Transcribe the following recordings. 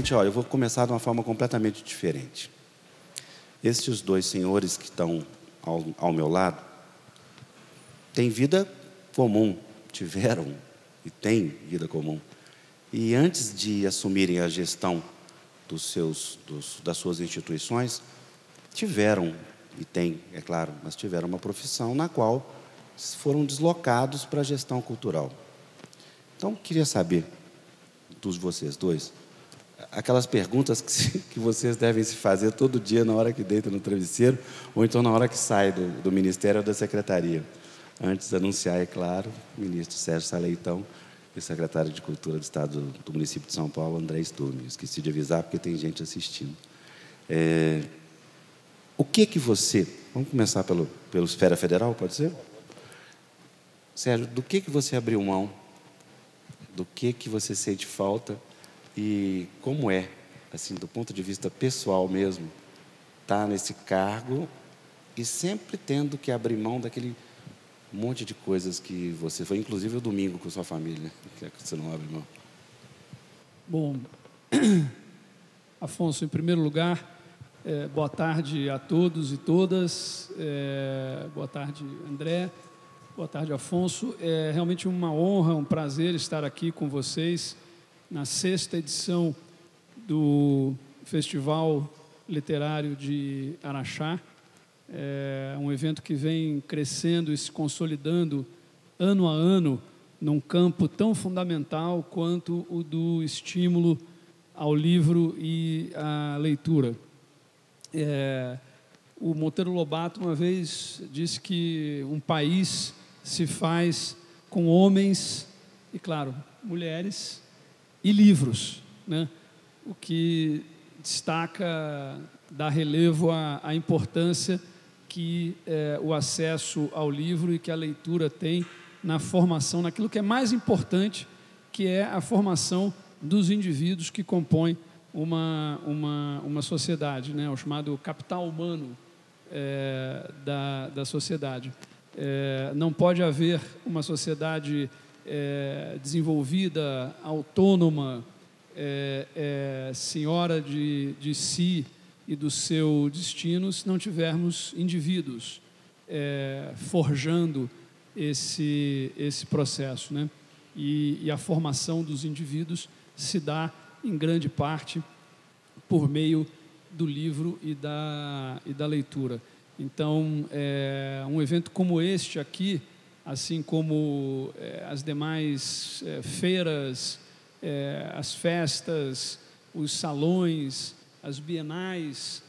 Gente, olha, eu vou começar de uma forma completamente diferente. Estes dois senhores que estão ao meu lado têm vida comum, tiveram e têm vida comum. E antes de assumirem a gestão das suas instituições, tiveram, e têm, é claro, mas tiveram uma profissão na qual foram deslocados para a gestão cultural. Então, queria saber dos vocês dois, aquelas perguntas que vocês devem se fazer todo dia na hora que deita no travesseiro, ou então na hora que sai do Ministério ou da Secretaria. Antes de anunciar, é claro, o ministro Sérgio Sá Leitão e o secretário de Cultura do Estado do município de São Paulo, André Sturmi. Esqueci de avisar porque tem gente assistindo. O que você... Vamos começar pelo Esfera Federal, pode ser? Sérgio, do que você abriu mão? Do que você sente falta? E como é, assim, do ponto de vista pessoal mesmo, estar nesse cargo e sempre tendo que abrir mão daquele monte de coisas que você foi, inclusive o domingo com sua família, que você não abre mão? Bom, Afonso, em primeiro lugar, boa tarde a todos e todas, boa tarde, André, boa tarde, Afonso. É realmente uma honra, um prazer estar aqui com vocês na 6ª edição do Festival Literário de Araxá. É um evento que vem crescendo e se consolidando ano a ano num campo tão fundamental quanto o do estímulo ao livro e à leitura. O Monteiro Lobato uma vez disse que um país se faz com homens e, claro, mulheres e livros, né? O que destaca, dá relevo à importância que o acesso ao livro e que a leitura tem na formação, naquilo que é mais importante, que é a formação dos indivíduos que compõem uma sociedade, né? O chamado capital humano da sociedade. Não pode haver uma sociedade desenvolvida, autônoma, senhora de si e do seu destino, se não tivermos indivíduos forjando esse processo, né? E a formação dos indivíduos se dá, em grande parte, por meio do livro e da leitura. Então, um evento como este aqui, assim como as demais feiras, as festas, os salões, as bienais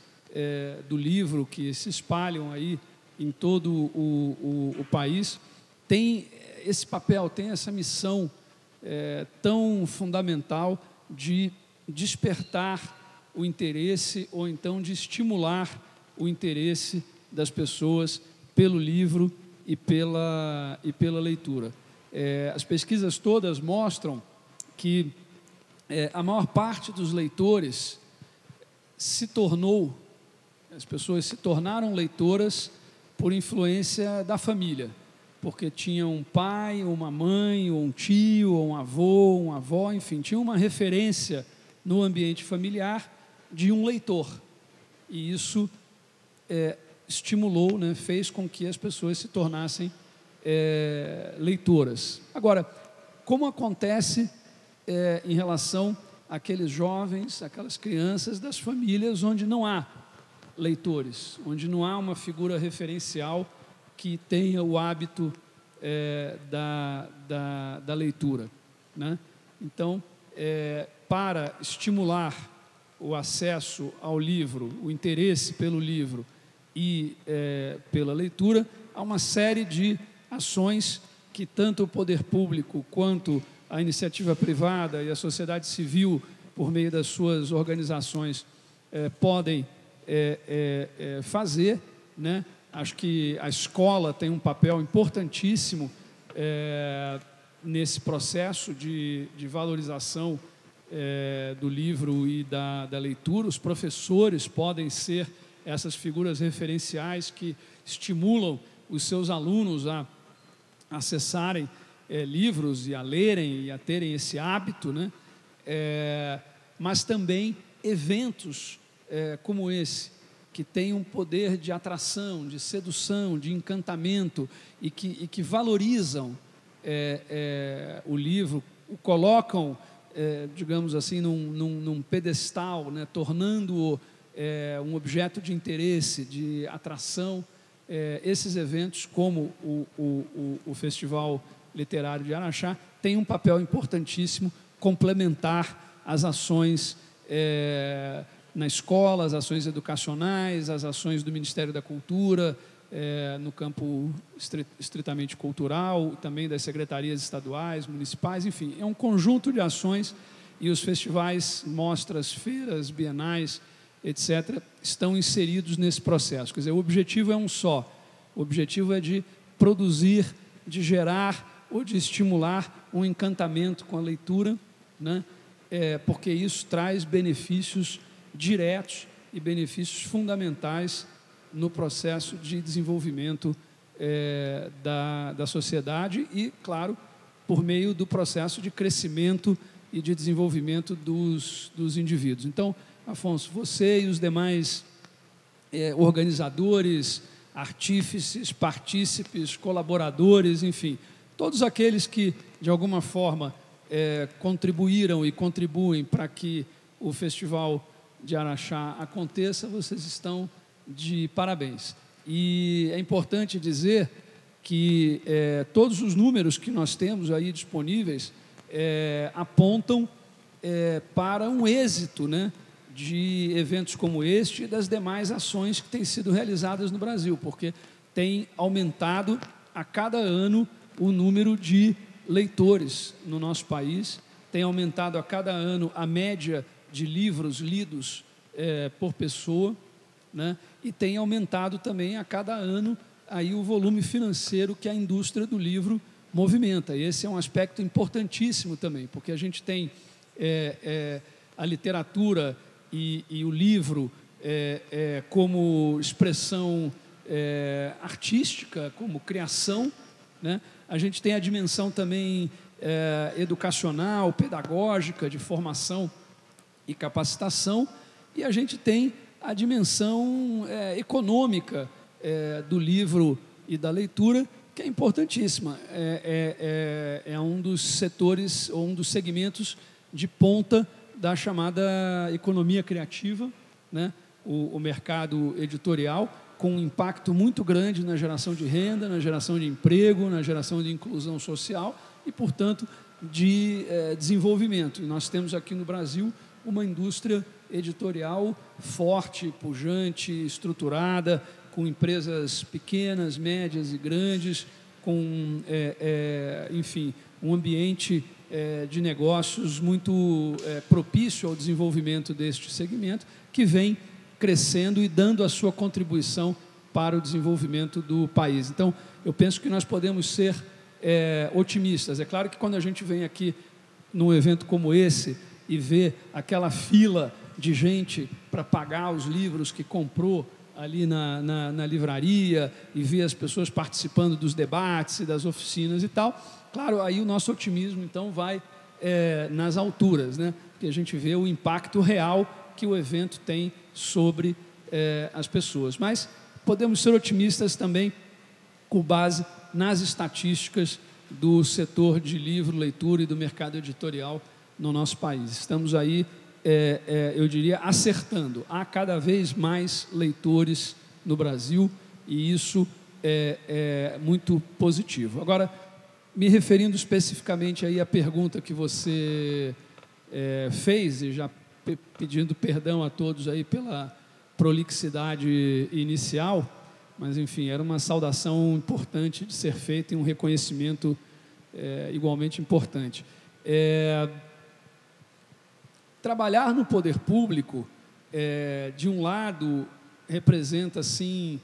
do livro que se espalham aí em todo o país, tem esse papel, tem essa missão tão fundamental de despertar o interesse ou então de estimular o interesse das pessoas pelo livro e pela leitura. As pesquisas todas mostram que a maior parte dos leitores as pessoas se tornaram leitoras por influência da família, porque tinham um pai, ou uma mãe, ou um tio, ou um avô, uma avó, enfim, tinha uma referência no ambiente familiar de um leitor. E isso estimulou, né, fez com que as pessoas se tornassem leitoras. Agora, como acontece em relação àqueles jovens, aquelas crianças das famílias onde não há leitores, onde não há uma figura referencial que tenha o hábito da leitura, né? Então, para estimular o acesso ao livro, o interesse pelo livro e pela leitura, há uma série de ações que tanto o poder público quanto a iniciativa privada e a sociedade civil, por meio das suas organizações, podem fazer, né? Acho que a escola tem um papel importantíssimo nesse processo de valorização do livro e da leitura. Os professores podem ser essas figuras referenciais que estimulam os seus alunos a acessarem livros e a lerem e a terem esse hábito, né? mas também eventos como esse, que têm um poder de atração, de sedução, de encantamento e que valorizam o livro, o colocam, digamos assim, num pedestal, né, tornando-o um objeto de interesse, de atração. Esses eventos, como o Festival Literário de Araxá, têm um papel importantíssimo, complementar as ações na escola, as ações educacionais, as ações do Ministério da Cultura, no campo estritamente cultural, também das secretarias estaduais, municipais, enfim, é um conjunto de ações, e os festivais, mostras, feiras, bienais, etc., estão inseridos nesse processo. Quer dizer, o objetivo é um só, o objetivo é de produzir, de gerar ou de estimular um encantamento com a leitura, né? Porque isso traz benefícios diretos e benefícios fundamentais no processo de desenvolvimento da sociedade e, claro, por meio do processo de crescimento e de desenvolvimento dos indivíduos. Então, Afonso, você e os demais organizadores, artífices, partícipes, colaboradores, enfim, todos aqueles que, de alguma forma, contribuíram e contribuem para que o Festival de Araxá aconteça, vocês estão de parabéns. E é importante dizer que todos os números que nós temos aí disponíveis apontam para um êxito, né, de eventos como este e das demais ações que têm sido realizadas no Brasil, porque tem aumentado a cada ano o número de leitores no nosso país, tem aumentado a cada ano a média de livros lidos por pessoa, né? E tem aumentado também a cada ano aí o volume financeiro que a indústria do livro movimenta. E esse é um aspecto importantíssimo também, porque a gente tem a literatura e o livro como expressão artística, como criação, né? A gente tem a dimensão também educacional, pedagógica, de formação e capacitação, e a gente tem a dimensão econômica do livro e da leitura, que é importantíssima. É um dos setores, ou um dos segmentos de ponta da chamada economia criativa, né? O mercado editorial, com um impacto muito grande na geração de renda, na geração de emprego, na geração de inclusão social e, portanto, de desenvolvimento. E nós temos aqui no Brasil uma indústria editorial forte, pujante, estruturada, com empresas pequenas, médias e grandes, com, enfim, um ambiente de negócios muito propício ao desenvolvimento deste segmento, que vem crescendo e dando a sua contribuição para o desenvolvimento do país. Então, eu penso que nós podemos ser otimistas. É claro que quando a gente vem aqui num evento como esse e vê aquela fila de gente para pagar os livros que comprou ali na livraria e vê as pessoas participando dos debates e das oficinas e tal, claro, aí o nosso otimismo, então, vai nas alturas, né? Porque a gente vê o impacto real que o evento tem sobre as pessoas. Mas podemos ser otimistas também com base nas estatísticas do setor de livro, leitura e do mercado editorial no nosso país. Estamos aí, eu diria, acertando. Há cada vez mais leitores no Brasil e isso é muito positivo. Agora, me referindo especificamente aí à pergunta que você fez, e já pedindo perdão a todos aí pela prolixidade inicial, mas, enfim, era uma saudação importante de ser feita e um reconhecimento igualmente importante. Trabalhar no poder público, de um lado, representa, sim,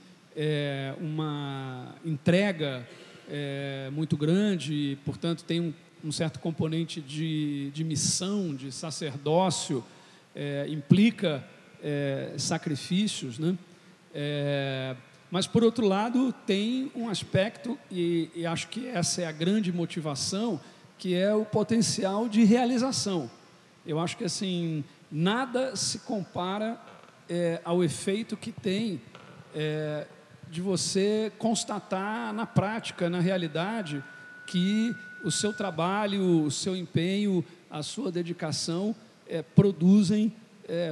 uma entrega muito grande, portanto, tem um certo componente de missão, de sacerdócio, implica sacrifícios, né? Mas, por outro lado, tem um aspecto, e acho que essa é a grande motivação, que é o potencial de realização. Eu acho que, assim, nada se compara ao efeito que tem de você constatar na prática, na realidade, que o seu trabalho, o seu empenho, a sua dedicação produzem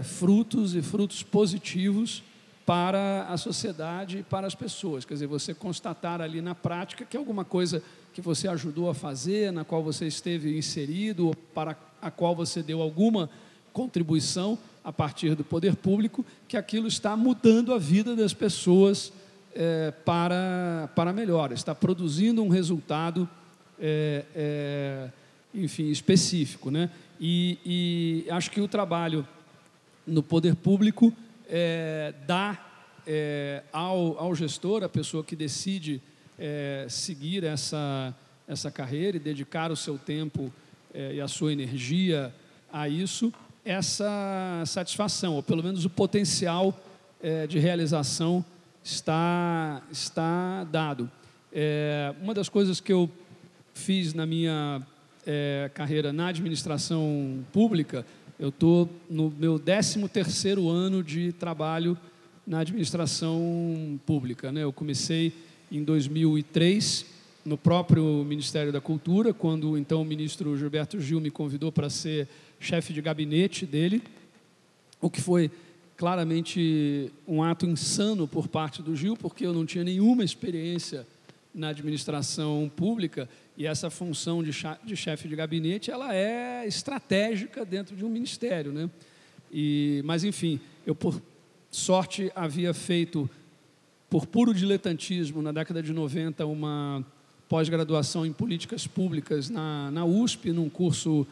frutos e frutos positivos para a sociedade e para as pessoas. Quer dizer, você constatar ali na prática que alguma coisa que você ajudou a fazer, na qual você esteve inserido, ou para a qual você deu alguma contribuição a partir do poder público, que aquilo está mudando a vida das pessoas para melhor, está produzindo um resultado enfim, específico, né? E acho que o trabalho no poder público dá ao gestor, a pessoa que decide seguir essa carreira e dedicar o seu tempo e a sua energia a isso, essa satisfação, ou pelo menos o potencial de realização está dado. Uma das coisas que eu fiz na minha carreira na administração pública, eu estou no meu 13º ano de trabalho na administração pública, né? Eu comecei em 2003, no próprio Ministério da Cultura, quando então o ministro Gilberto Gil me convidou para ser chefe de gabinete dele, o que foi claramente um ato insano por parte do Gil, porque eu não tinha nenhuma experiência na administração pública, e essa função de chefe de gabinete, ela é estratégica dentro de um ministério, né? Mas, enfim, eu, por sorte, havia feito, por puro diletantismo, na década de 90, uma pós-graduação em políticas públicas na USP, num curso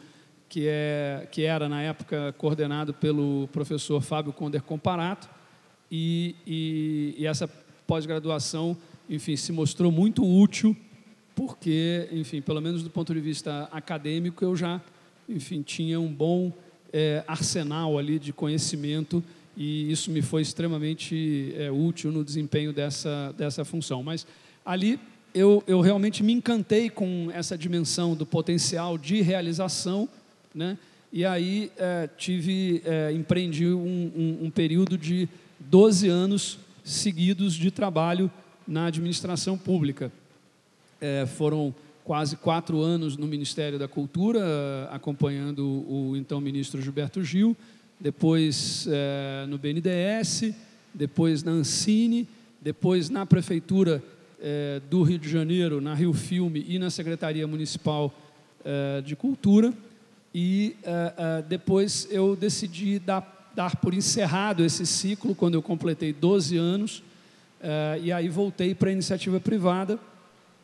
que era, na época, coordenado pelo professor Fábio Conder Comparato, e essa pós-graduação, enfim, se mostrou muito útil, porque, enfim, pelo menos do ponto de vista acadêmico, eu já, enfim, tinha um bom arsenal ali de conhecimento, e isso me foi extremamente útil no desempenho dessa função. Mas ali eu realmente me encantei com essa dimensão do potencial de realização, né? E aí empreendi um período de 12 anos seguidos de trabalho na administração pública. Foram quase 4 anos no Ministério da Cultura, acompanhando o então ministro Gilberto Gil, depois no BNDES, depois na Ancine, depois na Prefeitura do Rio de Janeiro, na Rio Filme e na Secretaria Municipal de Cultura, e depois eu decidi dar por encerrado esse ciclo quando eu completei 12 anos, e aí voltei para a iniciativa privada,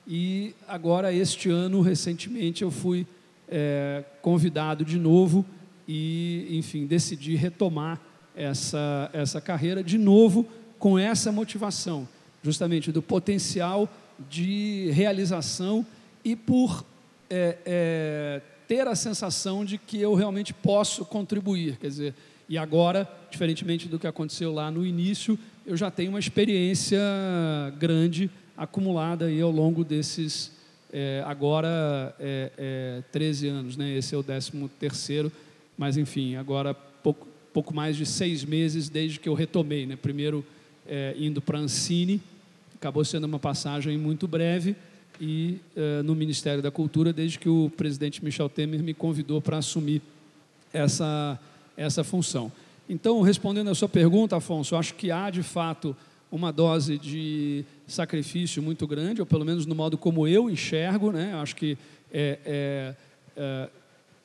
e agora este ano, recentemente, eu fui convidado de novo e, enfim, decidi retomar essa carreira de novo com essa motivação, justamente do potencial de realização e por ter a sensação de que eu realmente posso contribuir, quer dizer, e agora, diferentemente do que aconteceu lá no início, eu já tenho uma experiência grande acumulada aí ao longo desses, agora, 13 anos, né? Esse é o 13º, mas, enfim, agora pouco mais de 6 meses desde que eu retomei, né? Primeiro indo para a Ancine, acabou sendo uma passagem muito breve, e no Ministério da Cultura, desde que o presidente Michel Temer me convidou para assumir essa função. Então, respondendo a sua pergunta, Afonso, eu acho que há, de fato, uma dose de sacrifício muito grande, ou pelo menos no modo como eu enxergo, né? Eu acho que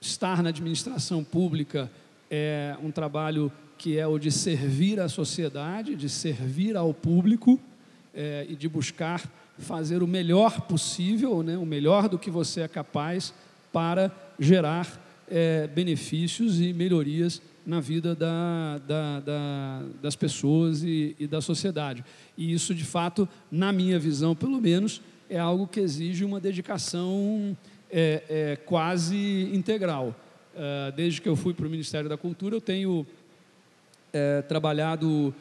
estar na administração pública é um trabalho que é o de servir à sociedade, de servir ao público, e de buscar fazer o melhor possível, né? O melhor do que você é capaz para gerar benefícios e melhorias na vida das pessoas e da sociedade. E isso, de fato, na minha visão, pelo menos, é algo que exige uma dedicação quase integral. Desde que eu fui para o Ministério da Cultura, eu tenho trabalhado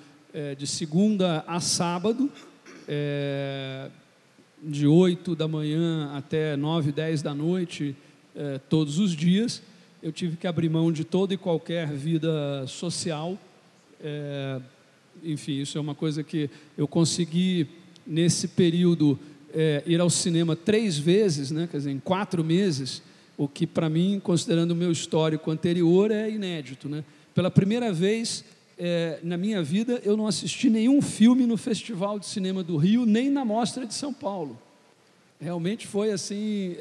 de segunda a sábado, de 8 da manhã até 9, 10 da noite, todos os dias, eu tive que abrir mão de toda e qualquer vida social. Enfim, isso é uma coisa que eu consegui, nesse período, ir ao cinema 3 vezes, né? Quer dizer, em 4 meses, o que para mim, considerando o meu histórico anterior, é inédito, né? Pela primeira vez na minha vida, eu não assisti nenhum filme no Festival de Cinema do Rio, nem na Mostra de São Paulo. Realmente foi assim,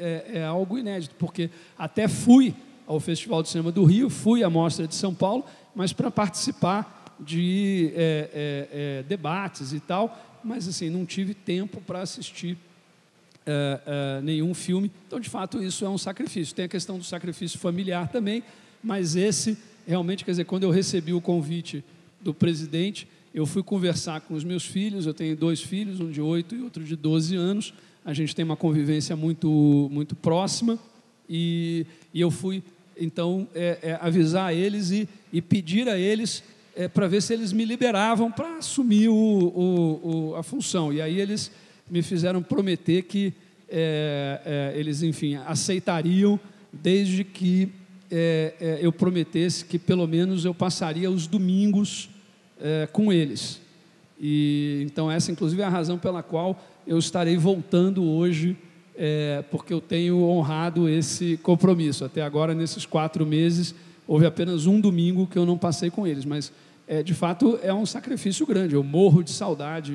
algo inédito, porque até fui ao Festival de Cinema do Rio, fui à Mostra de São Paulo, mas para participar de debates e tal, mas assim, não tive tempo para assistir nenhum filme. Então, de fato, isso é um sacrifício. Tem a questão do sacrifício familiar também, mas esse, realmente, quer dizer, quando eu recebi o convite do presidente, eu fui conversar com os meus filhos. Eu tenho 2 filhos, um de 8 e outro de 12 anos. A gente tem uma convivência muito, muito próxima, e eu fui, então, avisar eles e pedir a eles para ver se eles me liberavam para assumir a função. E aí eles me fizeram prometer que eles, enfim, aceitariam, desde que eu prometesse que pelo menos eu passaria os domingos com eles. E então essa, inclusive, é a razão pela qual eu estarei voltando hoje, porque eu tenho honrado esse compromisso. Até agora, nesses 4 meses, houve apenas um domingo que eu não passei com eles, mas de fato é um sacrifício grande. Eu morro de saudade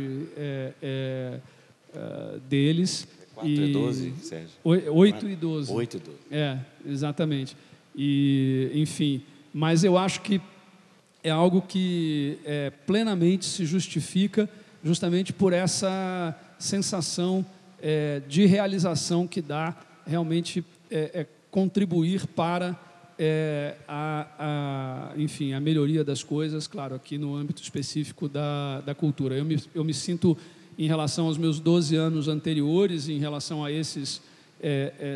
deles. 4 e 12, Sérgio? 8 e 12. 8 e 12. Exatamente. E, enfim, mas eu acho que é algo que plenamente se justifica justamente por essa sensação de realização que dá realmente contribuir para enfim, a melhoria das coisas, claro, aqui no âmbito específico da cultura. Eu me sinto, em relação aos meus 12 anos anteriores, em relação a esses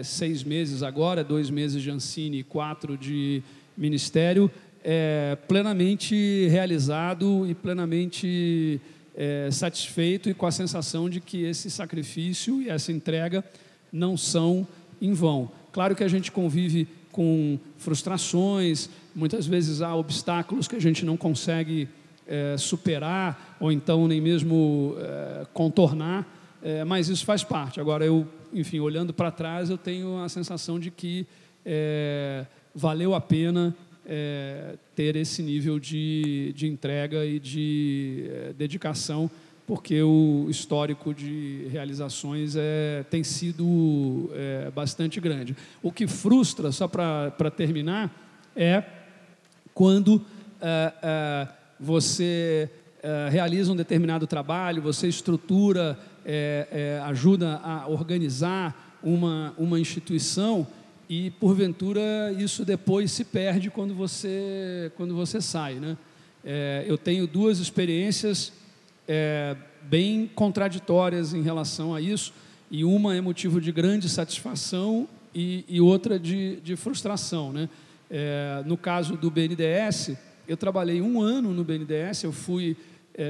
6 meses agora, 2 meses de Ancine e 4 de ministério, plenamente realizado e plenamente satisfeito, e com a sensação de que esse sacrifício e essa entrega não são em vão. Claro que a gente convive com frustrações, muitas vezes há obstáculos que a gente não consegue superar, ou então nem mesmo contornar, mas isso faz parte. Agora, enfim, olhando para trás, eu tenho a sensação de que valeu a pena ter esse nível de entrega e de dedicação, porque o histórico de realizações tem sido bastante grande. O que frustra, só para terminar, é quando você realiza um determinado trabalho, você estrutura, ajuda a organizar uma instituição, e porventura isso depois se perde quando você sai, né? Eu tenho 2 experiências bem contraditórias em relação a isso, e uma é motivo de grande satisfação e outra de frustração, né? No caso do BNDES, eu trabalhei 1 ano no BNDES. Eu fui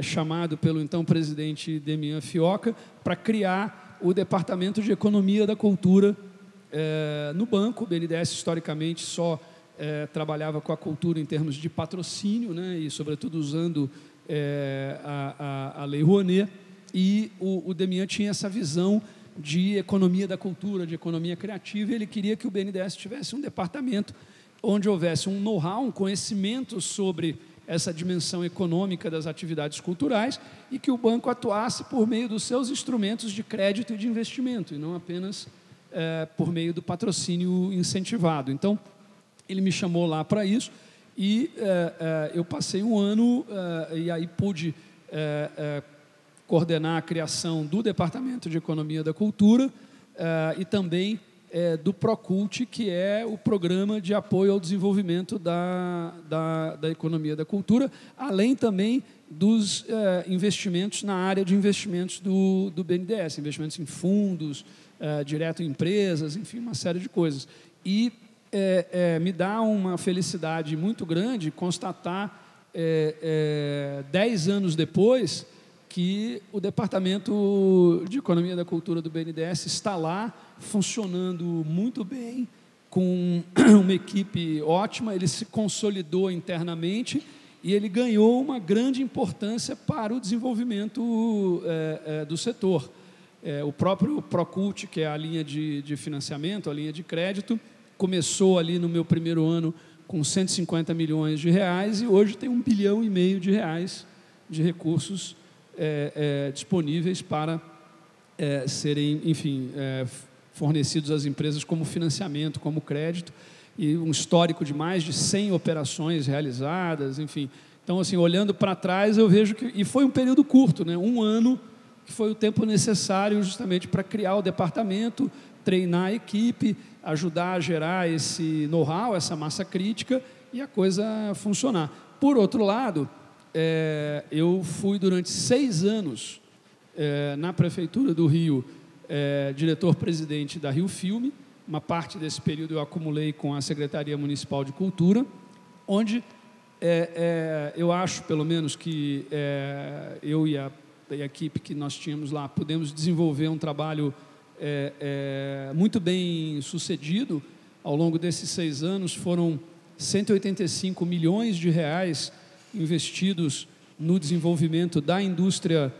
chamado pelo então presidente Demian Fioca para criar o Departamento de Economia da Cultura no banco. O BNDES, historicamente, só trabalhava com a cultura em termos de patrocínio, né, e, sobretudo, usando a Lei Rouanet, e o Demian tinha essa visão de economia da cultura, de economia criativa, e ele queria que o BNDES tivesse um departamento onde houvesse um know-how, um conhecimento sobre essa dimensão econômica das atividades culturais, e que o banco atuasse por meio dos seus instrumentos de crédito e de investimento, e não apenas por meio do patrocínio incentivado. Então, ele me chamou lá para isso, e eu passei 1 ano, e aí pude coordenar a criação do Departamento de Economia da Cultura e também do Procult, que é o programa de apoio ao desenvolvimento da economia da cultura, além também dos investimentos na área de investimentos do BNDES, investimentos em fundos, direto em empresas, enfim, uma série de coisas. E me dá uma felicidade muito grande constatar, 10 anos depois, que o Departamento de Economia da Cultura do BNDES está lá, funcionando muito bem, com uma equipe ótima, ele se consolidou internamente e ele ganhou uma grande importância para o desenvolvimento do setor. O próprio Procult, que é a linha de financiamento, a linha de crédito, começou ali no meu primeiro ano com 150 milhões de reais e hoje tem 1,5 bilhão de reais de recursos disponíveis para serem, enfim, fornecidos às empresas como financiamento, como crédito, e um histórico de mais de 100 operações realizadas, enfim. Então, assim, olhando para trás, eu vejo que... E foi um período curto, né? 1 ano, que foi o tempo necessário justamente para criar o departamento, treinar a equipe, ajudar a gerar esse know-how, essa massa crítica, e a coisa funcionar. Por outro lado, eu fui durante 6 anos na Prefeitura do Rio, diretor-presidente da Rio Filme. Uma parte desse período eu acumulei com a Secretaria Municipal de Cultura, onde eu acho, pelo menos, que eu e a equipe que nós tínhamos lá pudemos desenvolver um trabalho muito bem sucedido. Ao longo desses 6 anos, foram 185 milhões de reais investidos no desenvolvimento da indústria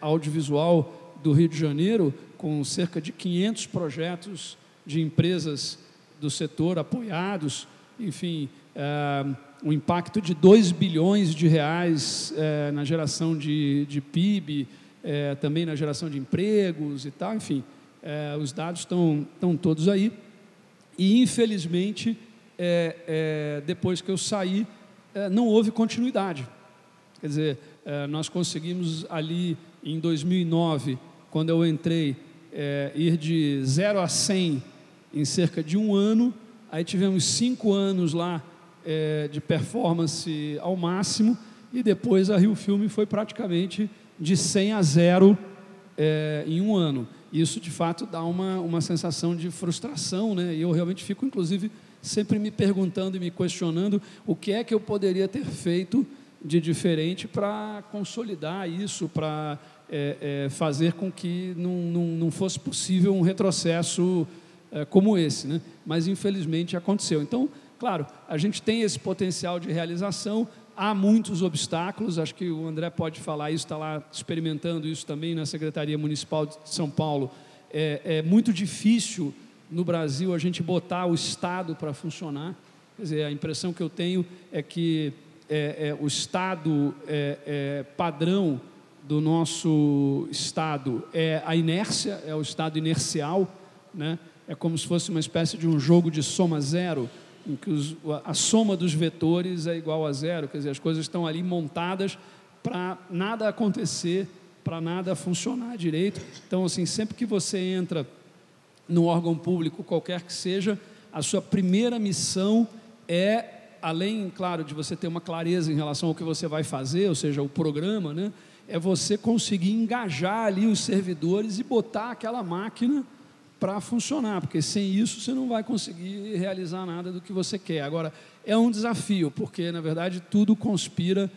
audiovisual do Rio de Janeiro, com cerca de 500 projetos de empresas do setor apoiados, enfim, um impacto de 2 bilhões de reais na geração de PIB, também na geração de empregos e tal, enfim, os dados estão todos aí. E, infelizmente, depois que eu saí, não houve continuidade. Quer dizer, nós conseguimos ali em 2009, quando eu entrei, ir de 0 a 100 em cerca de 1 ano, aí tivemos 5 anos lá de performance ao máximo, e depois a Rio Filme foi praticamente de 100 a 0 em 1 ano. Isso, de fato, dá uma sensação de frustração, né? E eu realmente fico, inclusive, sempre me perguntando e me questionando o que é que eu poderia ter feito de diferente para consolidar isso, para fazer com que não fosse possível um retrocesso como esse, né? Mas, infelizmente, aconteceu. Então, claro, a gente tem esse potencial de realização, há muitos obstáculos, acho que o André pode falar isso, está lá experimentando isso também na Secretaria Municipal de São Paulo. É muito difícil no Brasil a gente botar o Estado para funcionar. Quer dizer, a impressão que eu tenho é que o Estado padrão do nosso Estado é a inércia, é o Estado inercial, né? É como se fosse uma espécie de um jogo de soma zero, em que a soma dos vetores é igual a 0, quer dizer, as coisas estão ali montadas para nada acontecer, para nada funcionar direito. Então, assim, sempre que você entra no órgão público, qualquer que seja, a sua primeira missão além, claro, de você ter uma clareza em relação ao que você vai fazer, ou seja, o programa, né, é você conseguir engajar ali os servidores e botar aquela máquina para funcionar, porque sem isso você não vai conseguir realizar nada do que você quer. Agora, é um desafio, porque, na verdade, tudo conspira.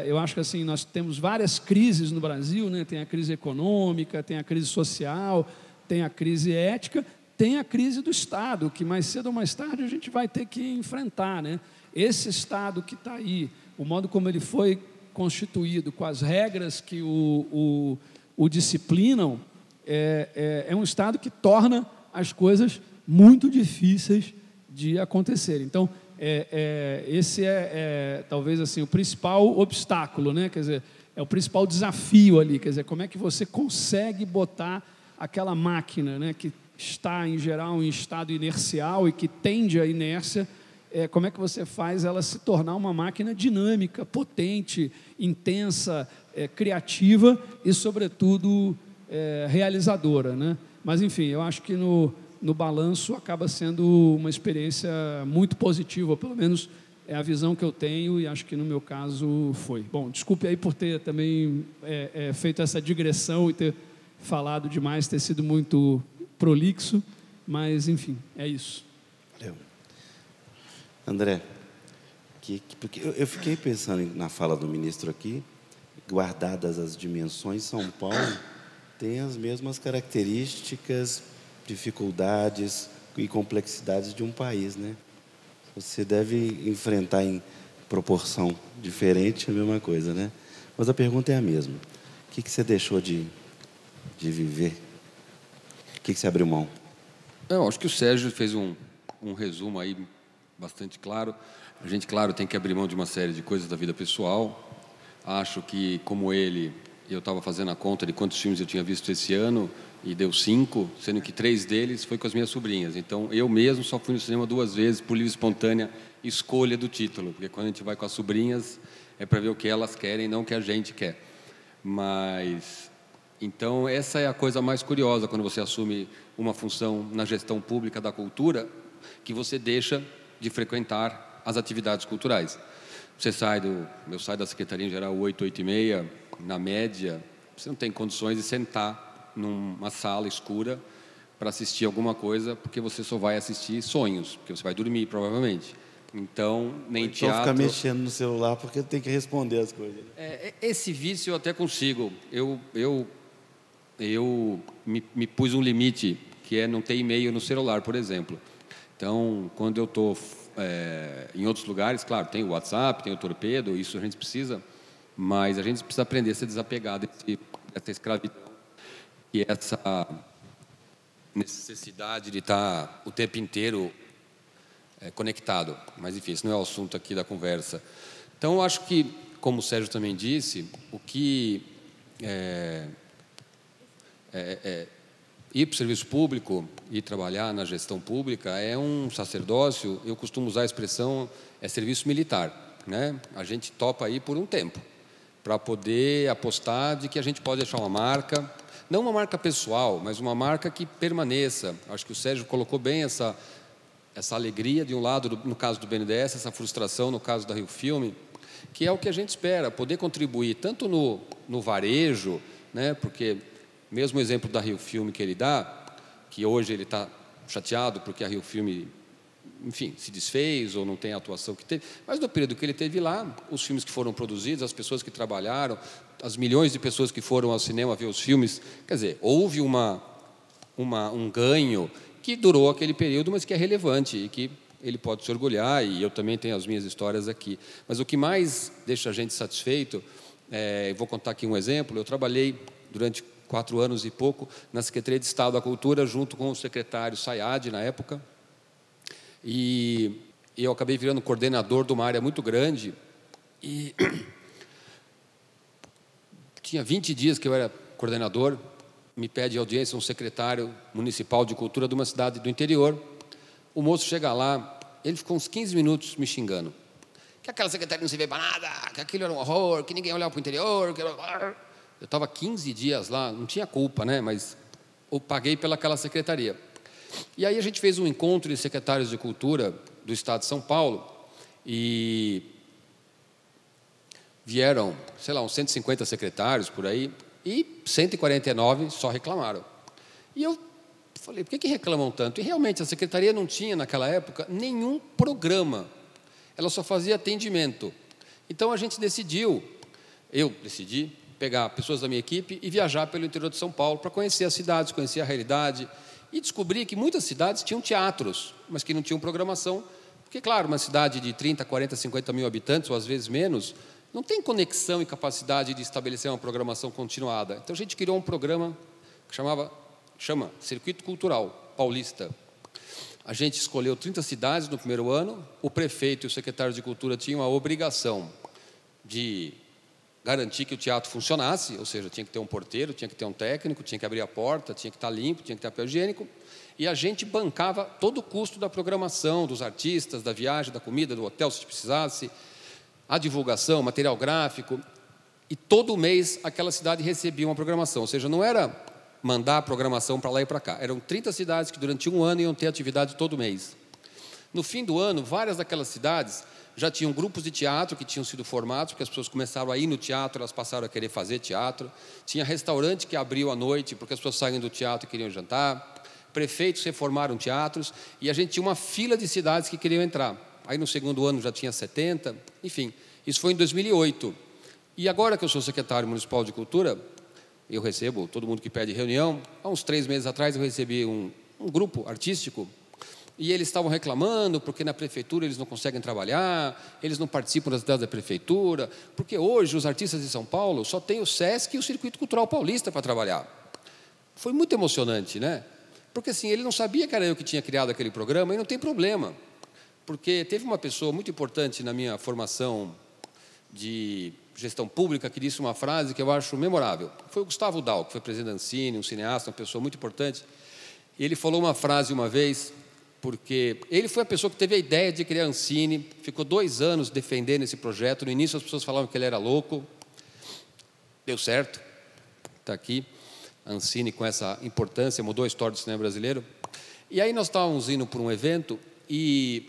Eu acho que assim, nós temos várias crises no Brasil, né? Tem a crise econômica, tem a crise social, tem a crise ética, tem a crise do Estado, que mais cedo ou mais tarde a gente vai ter que enfrentar, né? Esse Estado que está aí, o modo como ele foi constituído, com as regras que o disciplinam, é um Estado que torna as coisas muito difíceis de acontecer. Então, esse talvez assim, o principal obstáculo, né? Quer dizer, é o principal desafio ali, quer dizer, como é que você consegue botar aquela máquina, né, que está, em geral, em estado inercial e que tende à inércia, como é que você faz ela se tornar uma máquina dinâmica, potente, intensa, criativa e, sobretudo, realizadora, né? Mas, enfim, eu acho que no balanço acaba sendo uma experiência muito positiva, pelo menos é a visão que eu tenho e acho que no meu caso foi. Bom, desculpe aí por ter também feito essa digressão e ter falado demais, ter sido muito prolixo, mas, enfim, é isso. Valeu. André, porque eu fiquei pensando na fala do ministro aqui, guardadas as dimensões, São Paulo tem as mesmas características, dificuldades, e complexidades de um país, né? Você deve enfrentar em proporção diferente a mesma coisa, né? Mas a pergunta é a mesma. O que você deixou de viver? O que você abriu mão? Eu acho que o Sérgio fez um resumo aí bastante claro. A gente, claro, tem que abrir mão de uma série de coisas da vida pessoal. Acho que, como ele, eu estava fazendo a conta de quantos filmes eu tinha visto esse ano e deu 5, sendo que 3 deles foi com as minhas sobrinhas. Então, eu mesmo só fui no cinema 2 vezes por livre e espontânea escolha do título, porque quando a gente vai com as sobrinhas é para ver o que elas querem, não o que a gente quer. Mas, então, essa é a coisa mais curiosa quando você assume uma função na gestão pública da cultura, que você deixa de frequentar as atividades culturais. Eu saio da Secretaria em geral 8, 8h30, na média, você não tem condições de sentar numa sala escura para assistir alguma coisa, porque você só vai assistir sonhos, porque você vai dormir, provavelmente. Então, nem então teatro... fica mexendo no celular porque tem que responder as coisas. Esse vício eu até consigo. Eu me pus um limite, que é não ter e-mail no celular, por exemplo. Então, quando eu estou em outros lugares, claro, tem o WhatsApp, tem o Torpedo, isso a gente precisa, mas a gente precisa aprender a ser desapegado dessa escravidão e essa necessidade de estar o tempo inteiro conectado. Mas, enfim, esse não é o assunto aqui da conversa. Então, eu acho que, como o Sérgio também disse, o que ir para o serviço público e trabalhar na gestão pública é um sacerdócio. Eu costumo usar a expressão serviço militar, né? A gente topa aí por um tempo para poder apostar de que a gente pode deixar uma marca, não uma marca pessoal, mas uma marca que permaneça. Acho que o Sérgio colocou bem essa alegria de um lado, no caso do BNDES, essa frustração no caso da Rio Filme, que é o que a gente espera, poder contribuir tanto no varejo, né? Porque mesmo o exemplo da Rio Filme que ele dá, que hoje ele está chateado porque a Rio Filme, enfim, se desfez ou não tem a atuação que teve, mas no período que ele teve lá, os filmes que foram produzidos, as pessoas que trabalharam, as milhões de pessoas que foram ao cinema ver os filmes, quer dizer, houve um ganho que durou aquele período, mas que é relevante e que ele pode se orgulhar, e eu também tenho as minhas histórias aqui. Mas o que mais deixa a gente satisfeito, vou contar aqui um exemplo. Eu trabalhei durante 4 anos e pouco na Secretaria de Estado da Cultura, junto com o secretário Sayad, na época, e eu acabei virando coordenador de uma área muito grande, e tinha 20 dias que eu era coordenador. Me pede audiência um secretário municipal de cultura de uma cidade do interior. O moço chega lá, ele ficou uns 15 minutos me xingando, que aquela secretária não servia para nada, que aquilo era um horror, que ninguém olhava para o interior, que... Eu estava 15 dias lá, não tinha culpa, né? Mas eu paguei pelaquela secretaria. E aí a gente fez um encontro de secretários de cultura do estado de São Paulo e vieram, sei lá, uns 150 secretários por aí, e 149 só reclamaram. E eu falei, por que reclamam tanto? E realmente a secretaria não tinha, naquela época, nenhum programa. Ela só fazia atendimento. Então a gente eu decidi pegar pessoas da minha equipe e viajar pelo interior de São Paulo para conhecer as cidades, conhecer a realidade, e descobri que muitas cidades tinham teatros, mas que não tinham programação, porque, claro, uma cidade de 30, 40, 50 mil habitantes, ou às vezes menos, não tem conexão e capacidade de estabelecer uma programação continuada. Então a gente criou um programa que chama Circuito Cultural Paulista. A gente escolheu 30 cidades no primeiro ano. O prefeito e o secretário de Cultura tinham a obrigação de garantir que o teatro funcionasse, ou seja, tinha que ter um porteiro, tinha que ter um técnico, tinha que abrir a porta, tinha que estar limpo, tinha que ter papel higiênico, e a gente bancava todo o custo da programação, dos artistas, da viagem, da comida, do hotel, se precisasse, a divulgação, material gráfico, e todo mês aquela cidade recebia uma programação, ou seja, não era mandar a programação para lá e para cá, eram 30 cidades que durante um ano iam ter atividade todo mês. No fim do ano, várias daquelas cidades já tinham grupos de teatro que tinham sido formados, porque as pessoas começaram a ir no teatro, elas passaram a querer fazer teatro. Tinha restaurante que abriu à noite, porque as pessoas saíam do teatro e queriam jantar. Prefeitos reformaram teatros, e a gente tinha uma fila de cidades que queriam entrar. Aí, no segundo ano, já tinha 70, enfim. Isso foi em 2008. E agora que eu sou secretário municipal de cultura, eu recebo todo mundo que pede reunião. Há uns 3 meses atrás, eu recebi um grupo artístico e eles estavam reclamando porque na prefeitura eles não conseguem trabalhar, eles não participam das atividades da prefeitura, porque hoje os artistas de São Paulo só têm o SESC e o Circuito Cultural Paulista para trabalhar. Foi muito emocionante, né? Porque assim, ele não sabia que era eu que tinha criado aquele programa, e não tem problema, porque teve uma pessoa muito importante na minha formação de gestão pública que disse uma frase que eu acho memorável. Foi o Gustavo Dal, que foi presidente da Ancine, um cineasta, uma pessoa muito importante. E ele falou uma frase uma vez, porque ele foi a pessoa que teve a ideia de criar a Ancine, ficou 2 anos defendendo esse projeto. No início as pessoas falavam que ele era louco, deu certo, está aqui. A Ancine, com essa importância, mudou a história do cinema brasileiro. E aí nós estávamos indo para um evento e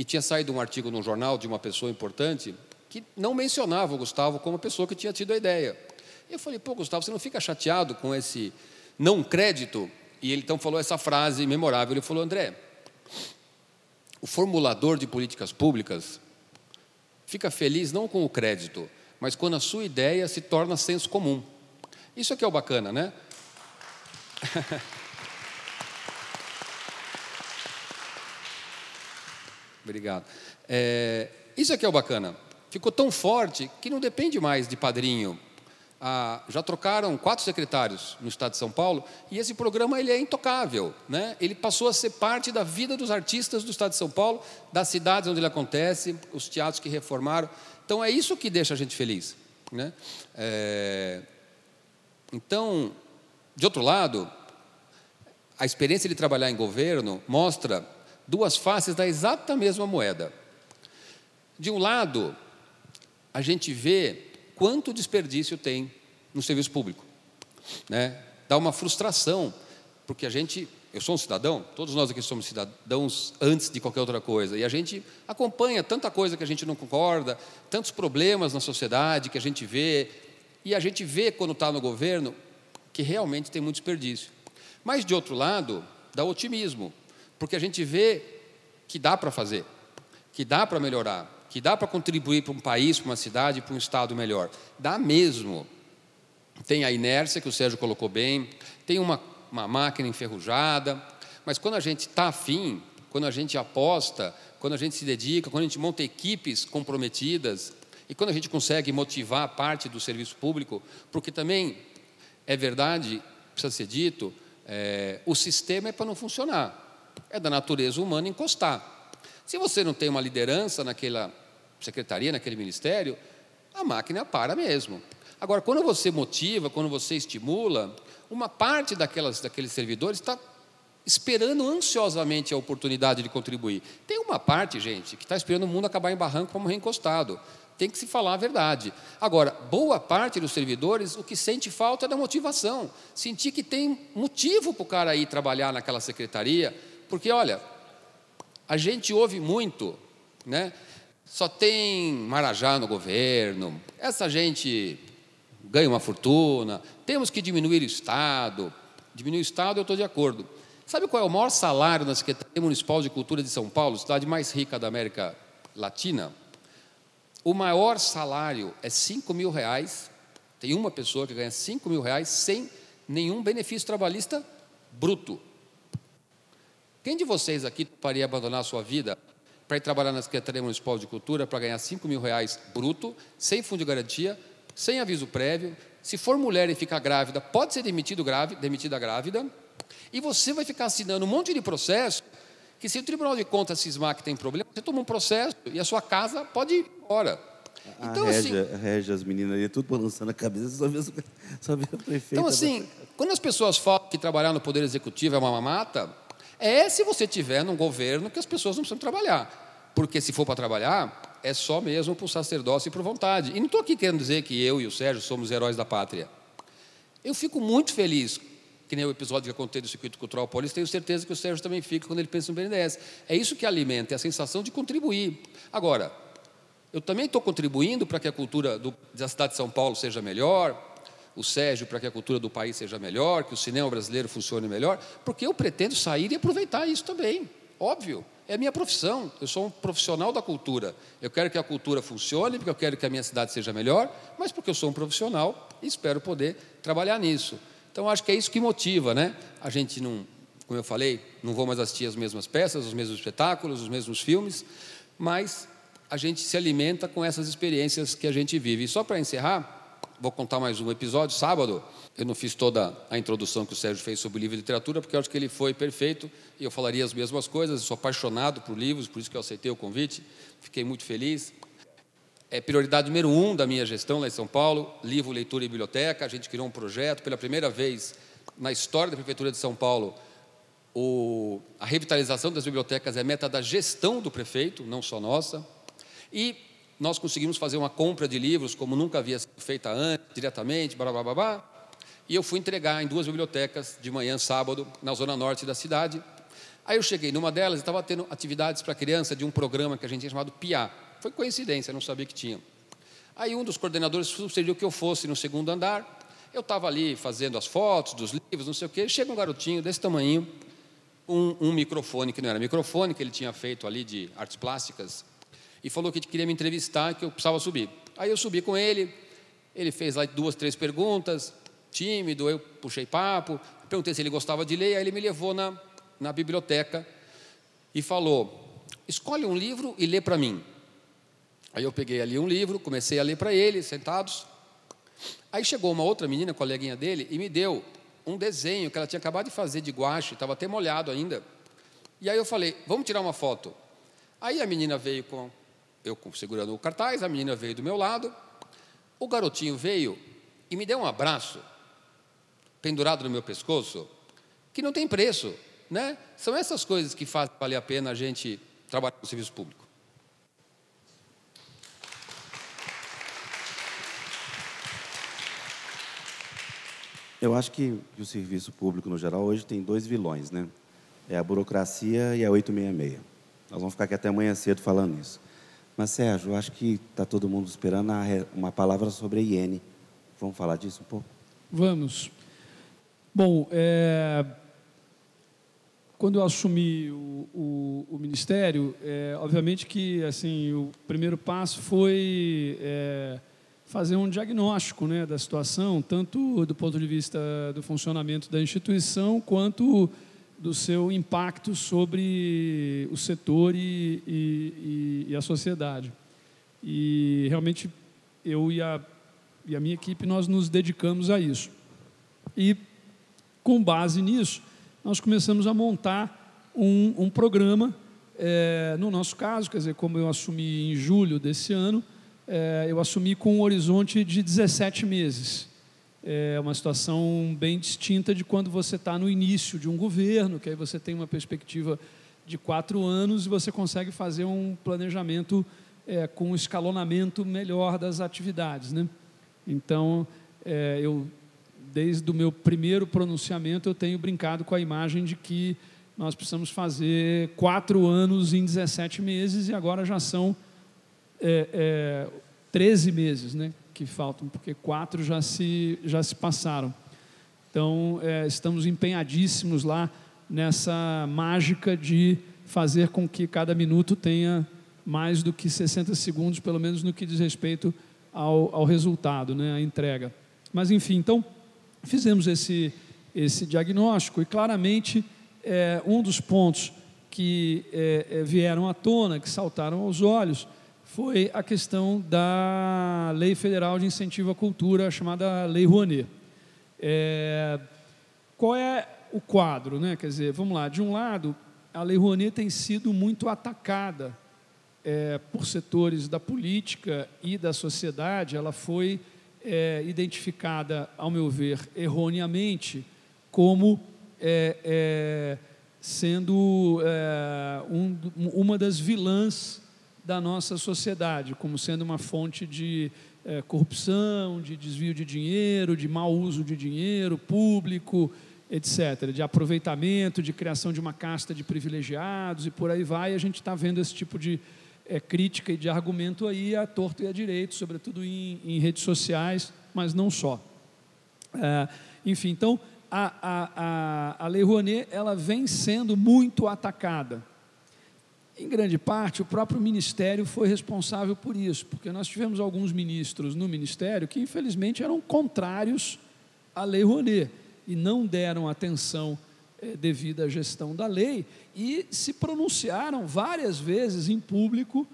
tinha saído um artigo num jornal de uma pessoa importante que não mencionava o Gustavo como a pessoa que tinha tido a ideia. E eu falei, pô, Gustavo, você não fica chateado com esse não crédito? E ele então falou essa frase memorável. Ele falou, André, o formulador de políticas públicas fica feliz não com o crédito, mas quando a sua ideia se torna senso comum. Isso aqui é o bacana, né? Obrigado. Isso aqui é o bacana. Ficou tão forte que não depende mais de padrinho. Já trocaram 4 secretários no estado de São Paulo e esse programa ele é intocável, né? Ele passou a ser parte da vida dos artistas do estado de São Paulo, das cidades onde ele acontece, os teatros que reformaram. Então é isso que deixa a gente feliz, né? Então, de outro lado, a experiência de trabalhar em governo mostra 2 faces da exata mesma moeda. De um lado, a gente vê quanto desperdício tem no serviço público, né? Dá uma frustração, porque eu sou um cidadão, todos nós aqui somos cidadãos antes de qualquer outra coisa, e a gente acompanha tanta coisa que a gente não concorda, tantos problemas na sociedade que a gente vê, e a gente vê quando está no governo que realmente tem muito desperdício. Mas, de outro lado, dá otimismo, porque a gente vê que dá para fazer, que dá para melhorar, que dá para contribuir para um país, para uma cidade, para um estado melhor. Dá mesmo. Tem a inércia, que o Sérgio colocou bem, tem uma máquina enferrujada, mas quando a gente está afim, quando a gente aposta, quando a gente se dedica, quando a gente monta equipes comprometidas, e quando a gente consegue motivar parte do serviço público, porque também é verdade, precisa ser dito, o sistema é para não funcionar, é da natureza humana encostar. Se você não tem uma liderança naquela secretaria, naquele ministério, a máquina para mesmo. Agora, quando você motiva, quando você estimula, uma parte daqueles servidores está esperando ansiosamente a oportunidade de contribuir. Tem uma parte, gente, que está esperando o mundo acabar em barranco para morrer encostado. Tem que se falar a verdade. Agora, boa parte dos servidores, o que sente falta é da motivação. Sentir que tem motivo para o cara ir trabalhar naquela secretaria, porque, olha, a gente ouve muito, né? Só tem marajá no governo, essa gente ganha uma fortuna, temos que diminuir o Estado. Diminuir o Estado, eu estou de acordo. Sabe qual é o maior salário na Secretaria Municipal de Cultura de São Paulo, cidade mais rica da América Latina? O maior salário é R$5.000. Tem uma pessoa que ganha R$5.000 sem nenhum benefício trabalhista bruto. Quem de vocês aqui faria abandonar a sua vida para ir trabalhar na Secretaria Municipal de Cultura para ganhar R$5.000 bruto, sem fundo de garantia, sem aviso prévio? Se for mulher e ficar grávida, pode ser demitida grávida, e você vai ficar assinando um monte de processo, que se o Tribunal de Contas cismar que tem problema, você toma um processo e a sua casa pode ir embora. Então, a Régia, as meninas ali, tudo balançando a cabeça, só vê a prefeita. Então, assim, quando as pessoas falam que trabalhar no Poder Executivo é uma mamata, se você tiver num governo que as pessoas não precisam trabalhar. Porque se for para trabalhar, é só mesmo por sacerdócio e por vontade. E não estou aqui querendo dizer que eu e o Sérgio somos heróis da pátria. Eu fico muito feliz, que nem o episódio que eu contei do Circuito Cultural Paulista, tenho certeza que o Sérgio também fica quando ele pensa no BNDES. É isso que alimenta, é a sensação de contribuir. Agora, eu também estou contribuindo para que a cultura da cidade de São Paulo seja melhor, o Sérgio para que a cultura do país seja melhor, que o cinema brasileiro funcione melhor, porque eu pretendo sair e aproveitar isso também, óbvio. É a minha profissão, eu sou um profissional da cultura. Eu quero que a cultura funcione, porque eu quero que a minha cidade seja melhor, mas porque eu sou um profissional e espero poder trabalhar nisso. Então, acho que é isso que motiva, né? A gente não como eu falei, não vou mais assistir as mesmas peças, os mesmos espetáculos, os mesmos filmes, mas a gente se alimenta com essas experiências que a gente vive. E só para encerrar, vou contar mais um episódio. Sábado, eu não fiz toda a introdução que o Sérgio fez sobre o livro e literatura, porque eu acho que ele foi perfeito, e eu falaria as mesmas coisas. Eu sou apaixonado por livros, por isso que eu aceitei o convite, fiquei muito feliz. É prioridade número 1 da minha gestão lá em São Paulo, livro, leitura e biblioteca. A gente criou um projeto, pela primeira vez na história da Prefeitura de São Paulo, a revitalização das bibliotecas é meta da gestão do prefeito, não só nossa, e nós conseguimos fazer uma compra de livros como nunca havia sido feita antes, diretamente, e eu fui entregar em 2 bibliotecas de manhã, sábado, na zona norte da cidade. Aí eu cheguei numa delas e estava tendo atividades para criança de um programa que a gente tinha chamado PIA. Foi coincidência, não sabia que tinha. Aí um dos coordenadores sugeriu que eu fosse no 2º andar. Eu estava ali fazendo as fotos dos livros, não sei o quê. Chega um garotinho desse tamanho, um microfone, que não era microfone, que ele tinha feito ali de artes plásticas, e falou que queria me entrevistar, que eu precisava subir. Aí eu subi com ele, ele fez lá 2, 3 perguntas, tímido, eu puxei papo, perguntei se ele gostava de ler, aí ele me levou na biblioteca e falou: escolhe um livro e lê para mim. Aí eu peguei ali um livro, comecei a ler para ele, sentados. Aí chegou uma outra menina, coleguinha dele, e me deu um desenho que ela tinha acabado de fazer de guache, estava até molhado ainda. E aí eu falei: vamos tirar uma foto. Aí a menina veio eu segurando o cartaz, a menina veio do meu lado, o garotinho veio e me deu um abraço, pendurado no meu pescoço, que não tem preço, né? São essas coisas que fazem valer a pena a gente trabalhar no serviço público. Eu acho que o serviço público, no geral, hoje tem 2 vilões, né? É a burocracia e a 866. Nós vamos ficar aqui até amanhã cedo falando isso. Mas, Sérgio, eu acho que está todo mundo esperando uma palavra sobre a IN. Vamos falar disso um pouco? Vamos. Bom, quando eu assumi o Ministério, obviamente que assim, o primeiro passo foi fazer um diagnóstico, né, da situação, tanto do ponto de vista do funcionamento da instituição, quanto do seu impacto sobre o setor e a sociedade. E realmente eu e a minha equipe, nós nos dedicamos a isso. E com base nisso, nós começamos a montar um programa. No nosso caso, quer dizer, como eu assumi em julho desse ano, eu assumi com um horizonte de 17 meses. É uma situação bem distinta de quando você está no início de um governo, que aí você tem uma perspectiva de 4 anos e você consegue fazer um planejamento com um escalonamento melhor das atividades, né? Então, desde o meu primeiro pronunciamento, eu tenho brincado com a imagem de que nós precisamos fazer 4 anos em 17 meses e agora já são 13 meses, né, que faltam, porque 4 já se passaram. Então, estamos empenhadíssimos lá nessa mágica de fazer com que cada minuto tenha mais do que 60 segundos, pelo menos no que diz respeito ao resultado, né, à entrega. Mas, enfim, então, fizemos esse diagnóstico e, claramente, um dos pontos que vieram à tona, que saltaram aos olhos, foi a questão da Lei Federal de Incentivo à Cultura, chamada Lei Rouanet. Qual é o quadro, né? Quer dizer, vamos lá, de um lado, a Lei Rouanet tem sido muito atacada por setores da política e da sociedade. Ela foi identificada, ao meu ver, erroneamente, como sendo uma das vilãs da nossa sociedade, como sendo uma fonte de corrupção, de desvio de dinheiro, de mau uso de dinheiro público, etc., de aproveitamento, de criação de uma casta de privilegiados e por aí vai. A gente está vendo esse tipo de crítica e de argumento aí à torto e à direito, sobretudo em redes sociais, mas não só. Enfim, então, a Lei Rouanet, ela vem sendo muito atacada. Em grande parte, o próprio Ministério foi responsável por isso, porque nós tivemos alguns ministros no Ministério que, infelizmente, eram contrários à Lei Rouanet e não deram atenção devida gestão da lei, e se pronunciaram várias vezes em público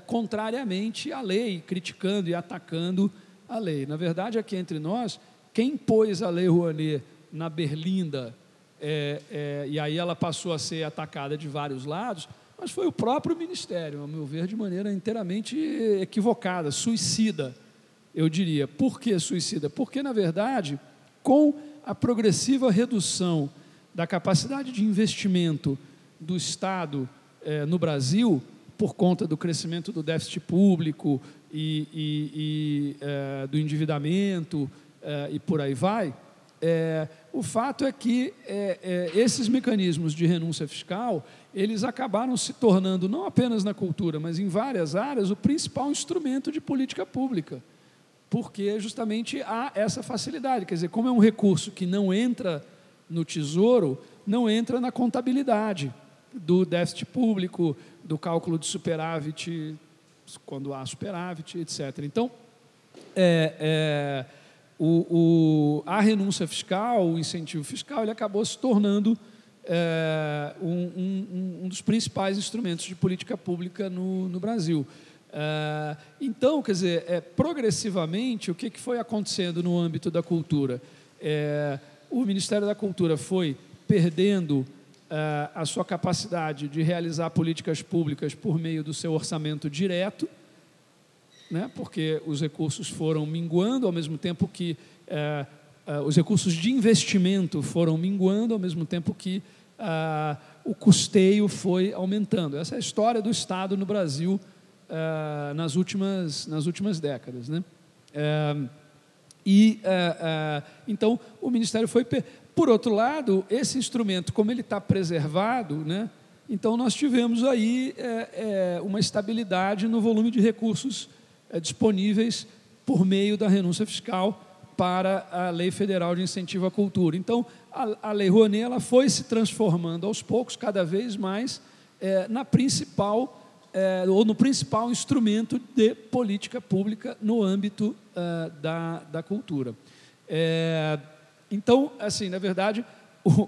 contrariamente à lei, criticando e atacando a lei. Na verdade, aqui entre nós, quem pôs a Lei Rouanet na berlinda, e aí ela passou a ser atacada de vários lados, mas foi o próprio Ministério, a meu ver, de maneira inteiramente equivocada, suicida, eu diria. Por que suicida? Porque, na verdade, com a progressiva redução da capacidade de investimento do Estado no Brasil, por conta do crescimento do déficit público e do endividamento e por aí vai, o fato é que esses mecanismos de renúncia fiscal, eles acabaram se tornando, não apenas na cultura, mas em várias áreas, o principal instrumento de política pública, porque justamente há essa facilidade. Quer dizer, como é um recurso que não entra no Tesouro, não entra na contabilidade do déficit público, do cálculo de superávit, quando há superávit, etc. Então, a renúncia fiscal, o incentivo fiscal, ele acabou se tornando um dos principais instrumentos de política pública no Brasil. Então, quer dizer, progressivamente, o que foi acontecendo no âmbito da cultura? O Ministério da Cultura foi perdendo a sua capacidade de realizar políticas públicas por meio do seu orçamento direto, né, porque os recursos foram minguando, ao mesmo tempo que os recursos de investimento foram minguando, ao mesmo tempo que o custeio foi aumentando. Essa é a história do Estado no Brasil nas últimas décadas, né? Então, o Ministério foi... Por outro lado, esse instrumento, como ele está preservado, né, então nós tivemos aí uma estabilidade no volume de recursos disponíveis por meio da renúncia fiscal para a Lei Federal de Incentivo à Cultura. Então, a Lei Rouanet ela foi se transformando aos poucos, cada vez mais, no principal instrumento de política pública no âmbito da cultura. Então, assim, na verdade,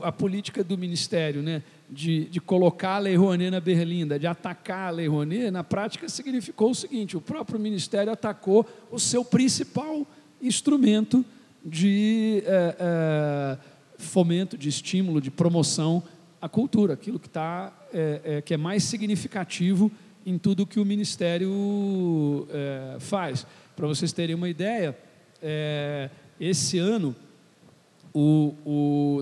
a política do Ministério, né, de colocar a Lei Rouanet na berlinda, de atacar a Lei Rouanet, na prática significou o seguinte: o próprio Ministério atacou o seu principal instrumento de fomento, de estímulo, de promoção à cultura, aquilo que é mais significativo em tudo que o Ministério faz. Para vocês terem uma ideia, esse ano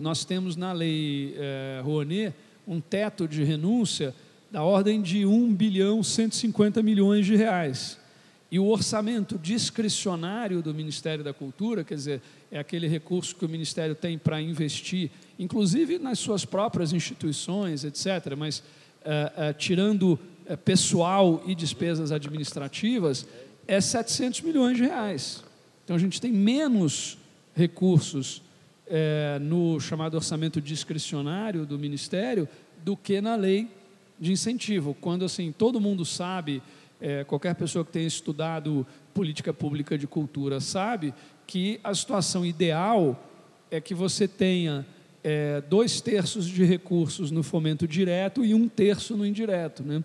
nós temos na Lei Rouanet um teto de renúncia da ordem de 1.150 bilhões de reais. E o orçamento discricionário do Ministério da Cultura, quer dizer, é aquele recurso que o Ministério tem para investir, inclusive nas suas próprias instituições, etc., mas tirando pessoal e despesas administrativas, é 700 milhões de reais. Então, a gente tem menos recursos no chamado orçamento discricionário do Ministério do que na lei de incentivo, quando assim todo mundo sabe, qualquer pessoa que tenha estudado política pública de cultura sabe que a situação ideal é que você tenha 2/3 de recursos no fomento direto e 1/3 no indireto, né?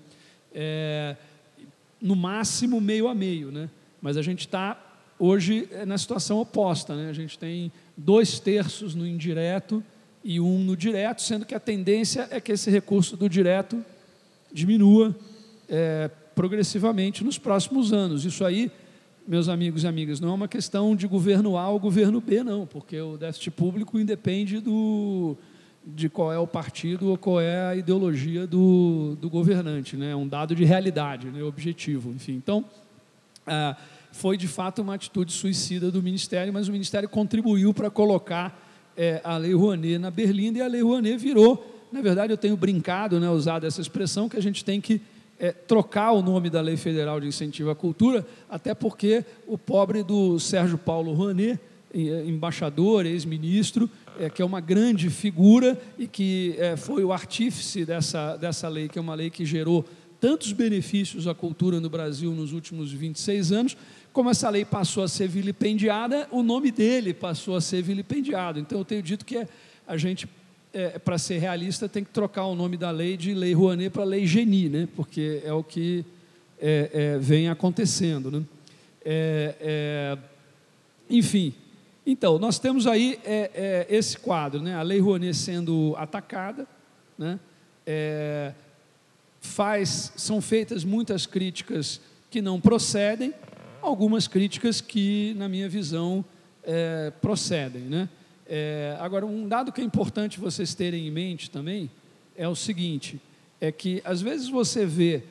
No máximo meio a meio, né? Mas a gente está hoje na situação oposta, né? A gente tem 2/3 no indireto e 1 no direto, sendo que a tendência é que esse recurso do direto diminua progressivamente nos próximos anos. Isso aí, meus amigos e amigas, não é uma questão de governo A ou governo B, não, porque o déficit público independe de qual é o partido ou qual é a ideologia do governante, né? É um dado de realidade, né? Objetivo, enfim. Então, foi de fato uma atitude suicida do Ministério, mas o Ministério contribuiu para colocar a Lei Rouanet na berlinda, e a Lei Rouanet virou, na verdade eu tenho brincado, né, usado essa expressão, que a gente tem que trocar o nome da Lei Federal de Incentivo à Cultura, até porque o pobre do Sérgio Paulo Rouanet, embaixador, ex-ministro, que é uma grande figura e que foi o artífice dessa lei, que é uma lei que gerou tantos benefícios à cultura no Brasil nos últimos 26 anos, como essa lei passou a ser vilipendiada, o nome dele passou a ser vilipendiado. Então, eu tenho dito que a gente para ser realista, tem que trocar o nome da lei de Lei Rouanet para Lei Geni, né? Porque é o que vem acontecendo, né? Enfim, então, nós temos aí esse quadro, né? A Lei Rouanet sendo atacada, né? São feitas muitas críticas que não procedem, algumas críticas que, na minha visão, procedem, né? Agora, um dado que é importante vocês terem em mente também é o seguinte, é que às vezes você vê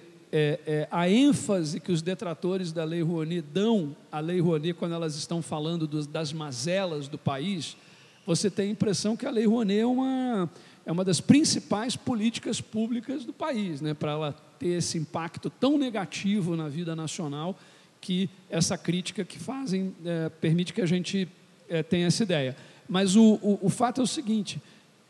a ênfase que os detratores da Lei Rouanet dão à Lei Rouanet quando elas estão falando das mazelas do país, você tem a impressão que a Lei Rouanet é uma das principais políticas públicas do país, né, para ela ter esse impacto tão negativo na vida nacional, que essa crítica que fazem permite que a gente tenha essa ideia. Mas o fato é o seguinte,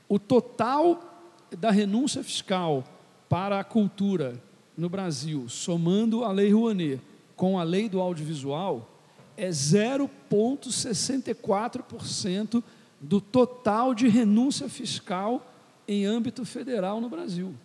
o total da renúncia fiscal para a cultura no Brasil, somando a Lei Rouanet com a Lei do Audiovisual, é 0,64% do total de renúncia fiscal em âmbito federal no Brasil.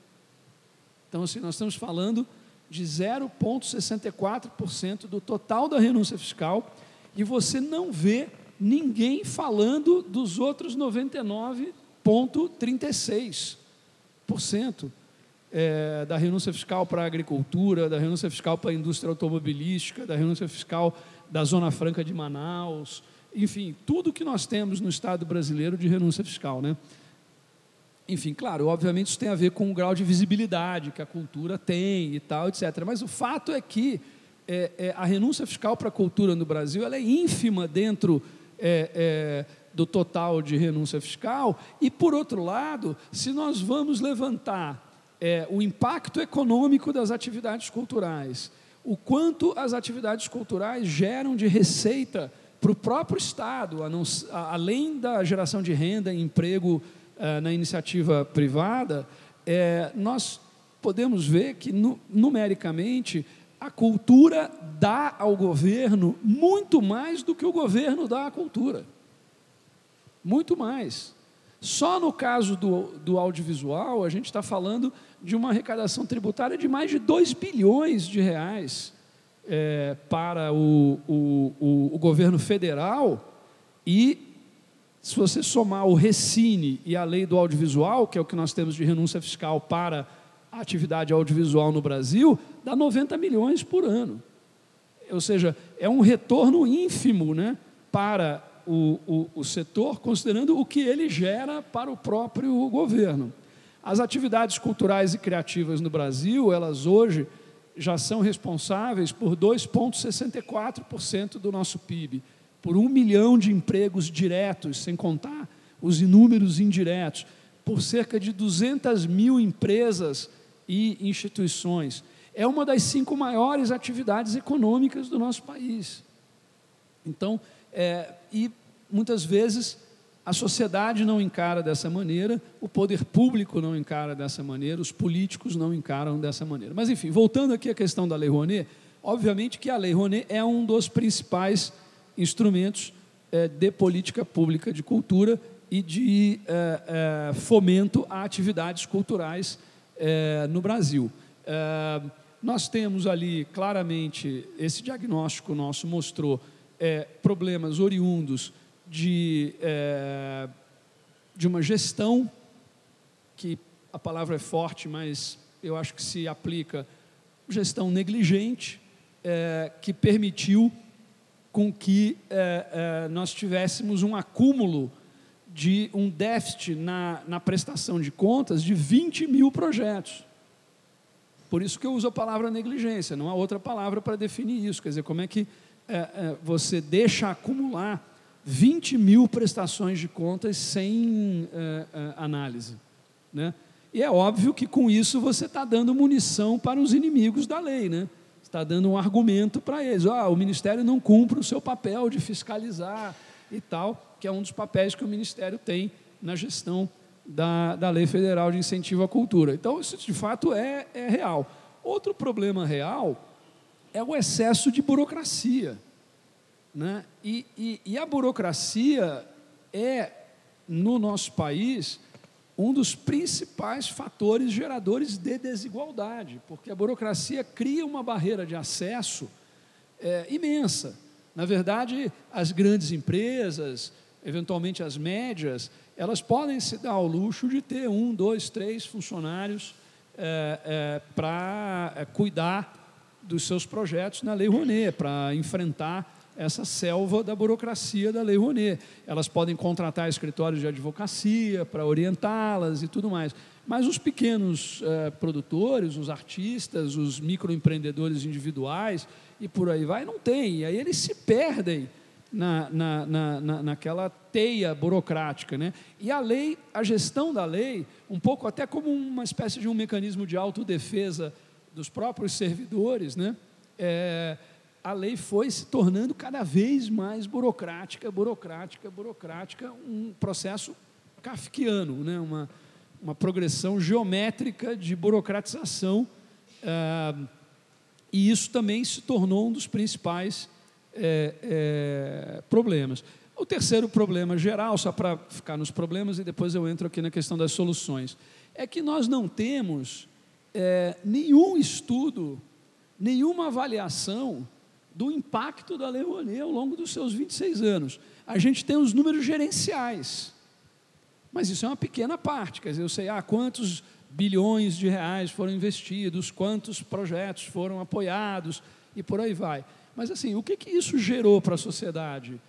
Então, assim, nós estamos falando de 0,64% do total da renúncia fiscal, e você não vê ninguém falando dos outros 99,36% da renúncia fiscal para a agricultura, da renúncia fiscal para a indústria automobilística, da renúncia fiscal da Zona Franca de Manaus, enfim, tudo que nós temos no Estado brasileiro de renúncia fiscal, né? Enfim, claro, obviamente isso tem a ver com o grau de visibilidade que a cultura tem e tal, etc. Mas o fato é que a renúncia fiscal para a cultura no Brasil ela é ínfima dentro do total de renúncia fiscal, e, por outro lado, se nós vamos levantar o impacto econômico das atividades culturais, o quanto as atividades culturais geram de receita para o próprio Estado, além da geração de renda e emprego na iniciativa privada, nós podemos ver que, numericamente, a cultura dá ao governo muito mais do que o governo dá à cultura. Muito mais. Só no caso do audiovisual, a gente está falando de uma arrecadação tributária de mais de 2 bilhões de reais para o governo federal, e se você somar o Recine e a lei do audiovisual, que é o que nós temos de renúncia fiscal para a atividade audiovisual no Brasil, dá 90 milhões por ano. Ou seja, é um retorno ínfimo, né, para o setor, considerando o que ele gera para o próprio governo. As atividades culturais e criativas no Brasil, elas hoje já são responsáveis por 2,64% do nosso PIB, por 1 milhão de empregos diretos, sem contar os inúmeros indiretos, por cerca de 200 mil empresas e instituições. É uma das 5 maiores atividades econômicas do nosso país. Então, e muitas vezes a sociedade não encara dessa maneira, o poder público não encara dessa maneira, os políticos não encaram dessa maneira. Mas, enfim, voltando aqui à questão da Lei Rouanet, obviamente que a Lei Rouanet é um dos principais instrumentos de política pública de cultura e de fomento a atividades culturais no Brasil. Nós temos ali, claramente, esse diagnóstico nosso mostrou problemas oriundos de uma gestão, que a palavra é forte, mas eu acho que se aplica, gestão negligente, que permitiu com que nós tivéssemos um acúmulo de um déficit na prestação de contas de 20 mil projetos. Por isso que eu uso a palavra negligência, não há outra palavra para definir isso. Quer dizer, como é que você deixa acumular 20 mil prestações de contas sem análise, né? E é óbvio que com isso você está dando munição para os inimigos da lei, né? Está dando um argumento para eles. O Ministério não cumpre o seu papel de fiscalizar e tal, que é um dos papéis que o Ministério tem na gestão da Lei Federal de Incentivo à Cultura. Então, isso de fato é real. Outro problema real é o excesso de burocracia, né? E a burocracia no nosso país, um dos principais fatores geradores de desigualdade, porque a burocracia cria uma barreira de acesso imensa. Na verdade, as grandes empresas, eventualmente as médias, elas podem se dar ao luxo de ter 1, 2, 3 funcionários para cuidar dos seus projetos na Lei Rouanet, para enfrentar essa selva da burocracia da Lei Rouanet. Elas podem contratar escritórios de advocacia para orientá-las e tudo mais. Mas os pequenos produtores, os artistas, os microempreendedores individuais e por aí vai, não tem. E aí eles se perdem naquela teia burocrática, né? E a lei, a gestão da lei, um pouco até como uma espécie de um mecanismo de autodefesa dos próprios servidores, né? A lei foi se tornando cada vez mais burocrática, um processo kafkiano, né? Uma progressão geométrica de burocratização, e isso também se tornou um dos principais problemas. O terceiro problema geral, só para ficar nos problemas e depois eu entro aqui na questão das soluções, é que nós não temos nenhum estudo, nenhuma avaliação do impacto da Lei Rouanet ao longo dos seus 26 anos. A gente tem os números gerenciais, mas isso é uma pequena parte, quer dizer, eu sei quantos bilhões de reais foram investidos, quantos projetos foram apoiados e por aí vai. Mas, assim, o que isso gerou para a sociedade?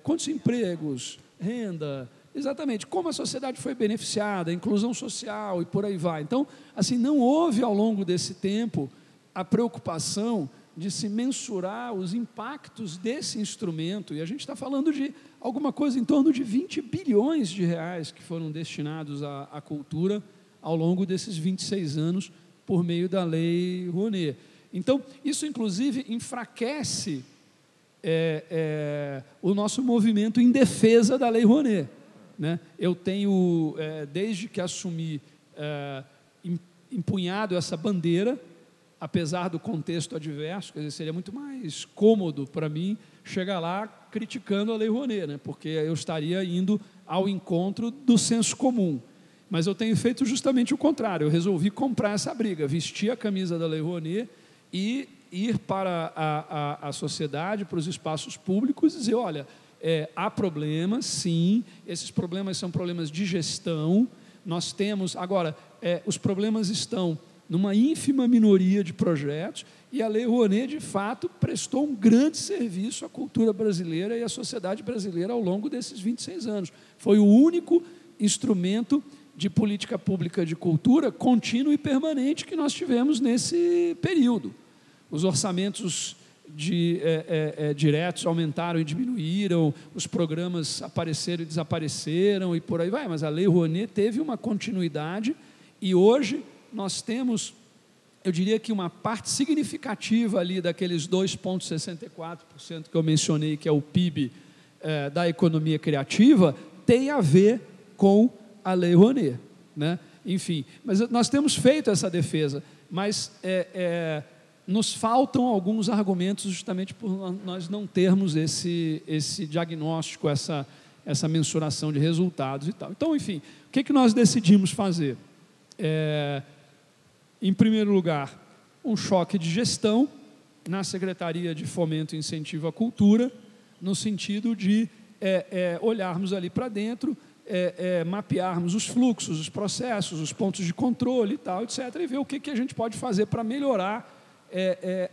Quantos empregos, renda, exatamente, como a sociedade foi beneficiada, a inclusão social e por aí vai. Então, assim, não houve ao longo desse tempo a preocupação de se mensurar os impactos desse instrumento, e a gente está falando de alguma coisa em torno de 20 bilhões de reais que foram destinados à cultura ao longo desses 26 anos por meio da Lei Rouanet. Então, isso inclusive enfraquece o nosso movimento em defesa da Lei Rouanet, né? Eu tenho, desde que assumi, empunhado essa bandeira, apesar do contexto adverso, quer dizer, seria muito mais cômodo para mim chegar lá criticando a Lei Rouanet, né? Porque eu estaria indo ao encontro do senso comum. Mas eu tenho feito justamente o contrário, eu resolvi comprar essa briga, vestir a camisa da Lei Rouanet e ir para a sociedade, para os espaços públicos e dizer, olha, há problemas, sim, esses problemas são problemas de gestão, nós temos, agora, os problemas estão numa ínfima minoria de projetos, e a Lei Rouanet, de fato, prestou um grande serviço à cultura brasileira e à sociedade brasileira ao longo desses 26 anos. Foi o único instrumento de política pública de cultura contínuo e permanente que nós tivemos nesse período. Os orçamentos diretos aumentaram e diminuíram, os programas apareceram e desapareceram e por aí vai, mas a Lei Rouanet teve uma continuidade e hoje nós temos, eu diria que uma parte significativa ali daqueles 2,64% que eu mencionei, que é o PIB da economia criativa, tem a ver com a Lei Rouanet, né? Enfim, mas nós temos feito essa defesa, mas nos faltam alguns argumentos justamente por nós não termos esse diagnóstico, essa mensuração de resultados e tal. Então, enfim, o que nós decidimos fazer? Em primeiro lugar, um choque de gestão na Secretaria de Fomento e Incentivo à Cultura, no sentido de olharmos ali para dentro, mapearmos os fluxos, os processos, os pontos de controle e tal, etc., e ver o que a gente pode fazer para melhorar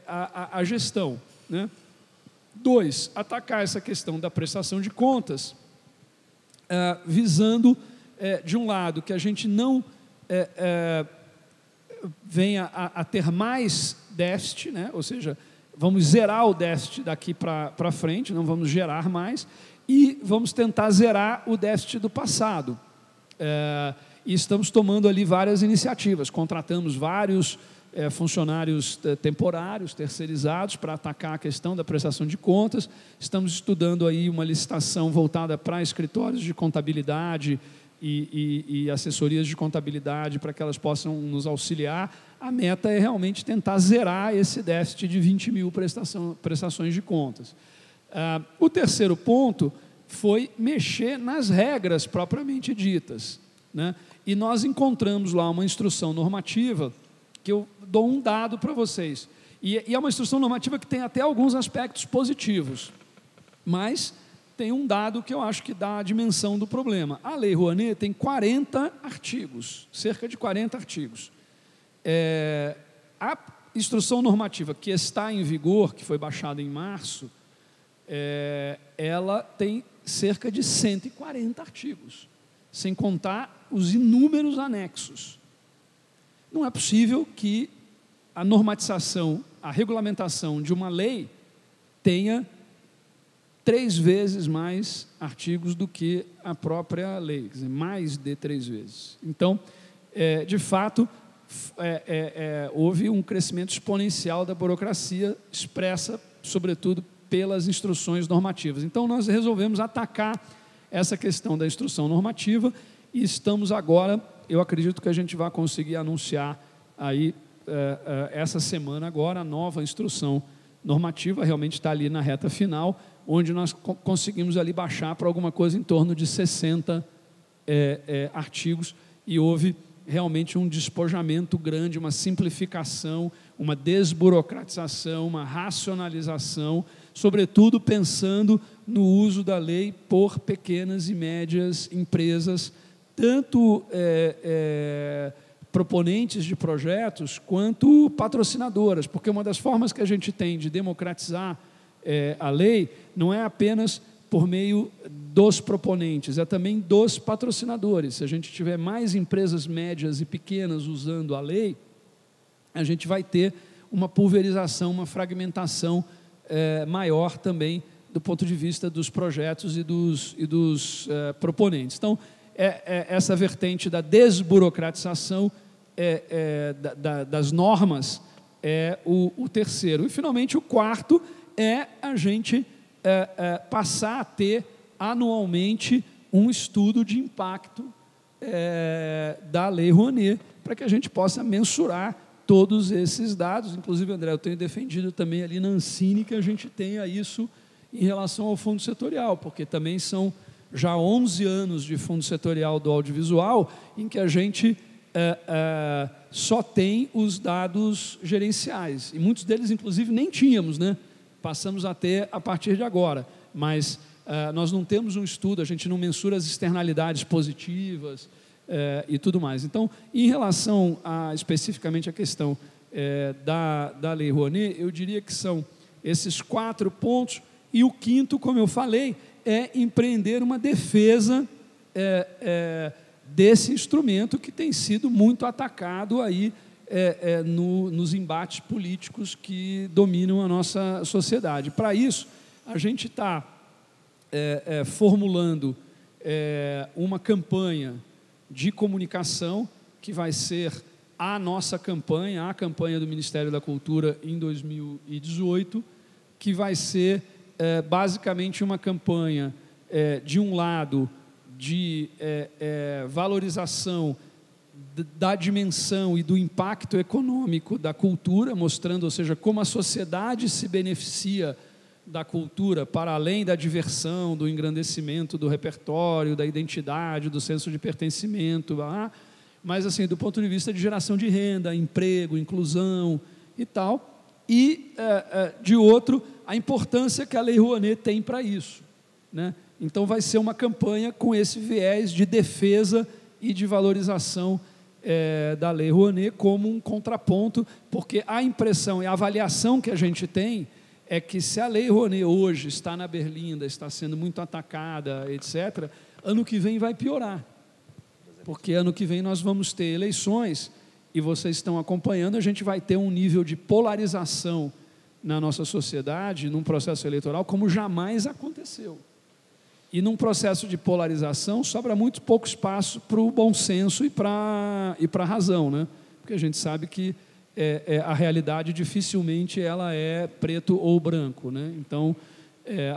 a gestão, né? 2, atacar essa questão da prestação de contas, visando, de um lado, que a gente não venha a ter mais déficit, né? Ou seja, vamos zerar o déficit daqui para frente, não vamos gerar mais, e vamos tentar zerar o déficit do passado. E estamos tomando ali várias iniciativas, contratamos vários funcionários temporários, terceirizados, para atacar a questão da prestação de contas, estamos estudando aí uma licitação voltada para escritórios de contabilidade e assessorias de contabilidade para que elas possam nos auxiliar. A meta é realmente tentar zerar esse déficit de 20 mil prestações de contas. O terceiro ponto foi mexer nas regras propriamente ditas. né? E nós encontramos lá uma instrução normativa, que eu dou um dado para vocês. E é uma instrução normativa que tem até alguns aspectos positivos, mas tem um dado que eu acho que dá a dimensão do problema. A Lei Rouanet tem 40 artigos, cerca de 40 artigos. A instrução normativa que está em vigor, que foi baixada em março, ela tem cerca de 140 artigos, sem contar os inúmeros anexos. Não é possível que a normatização, a regulamentação de uma lei tenha 3 vezes mais artigos do que a própria lei, quer dizer, mais de 3 vezes. Então, de fato, houve um crescimento exponencial da burocracia, expressa, sobretudo, pelas instruções normativas. Então, nós resolvemos atacar essa questão da instrução normativa e estamos agora, eu acredito que a gente vai conseguir anunciar aí, essa semana agora, a nova instrução normativa, realmente está ali na reta final, onde nós conseguimos ali baixar para alguma coisa em torno de 60 artigos, e houve realmente um despojamento grande, uma simplificação, uma desburocratização, uma racionalização, sobretudo pensando no uso da lei por pequenas e médias empresas, tanto proponentes de projetos quanto patrocinadoras, porque uma das formas que a gente tem de democratizar a lei não é apenas por meio dos proponentes, é também dos patrocinadores. Se a gente tiver mais empresas médias e pequenas usando a lei, a gente vai ter uma pulverização, uma fragmentação maior também do ponto de vista dos projetos e dos proponentes. Então, essa vertente da desburocratização das normas é o terceiro. E, finalmente, o quarto é a gente passar a ter anualmente um estudo de impacto da Lei Rouanet, para que a gente possa mensurar todos esses dados. Inclusive, André, eu tenho defendido também ali na Ancine que a gente tenha isso em relação ao fundo setorial, porque também são já 11 anos de fundo setorial do audiovisual em que a gente só tem os dados gerenciais, e muitos deles, inclusive, nem tínhamos, né? Passamos a ter a partir de agora, mas nós não temos um estudo, a gente não mensura as externalidades positivas e tudo mais. Então, em relação especificamente à questão da Lei Rouanet, eu diria que são esses 4 pontos, e o quinto, como eu falei, é empreender uma defesa desse instrumento que tem sido muito atacado aí nos embates políticos que dominam a nossa sociedade. Para isso, a gente está formulando uma campanha de comunicação que vai ser a nossa campanha, a campanha do Ministério da Cultura em 2018, que vai ser basicamente uma campanha, de um lado, de valorização da dimensão e do impacto econômico da cultura, mostrando, ou seja, como a sociedade se beneficia da cultura, para além da diversão, do engrandecimento do repertório, da identidade, do senso de pertencimento, mas assim, do ponto de vista de geração de renda, emprego, inclusão e tal, e de outro, a importância que a Lei Rouanet tem para isso, né? Então vai ser uma campanha com esse viés de defesa e de valorização da Lei Rouanet como um contraponto, porque a impressão e a avaliação que a gente tem é que se a Lei Rouanet hoje está na berlinda, está sendo muito atacada, etc., ano que vem vai piorar, porque ano que vem nós vamos ter eleições, e vocês estão acompanhando, a gente vai ter um nível de polarização na nossa sociedade, num processo eleitoral, como jamais aconteceu. E num processo de polarização, sobra muito pouco espaço para o bom senso e para a razão, né? Porque a gente sabe que a realidade dificilmente ela é preto ou branco, né? Então,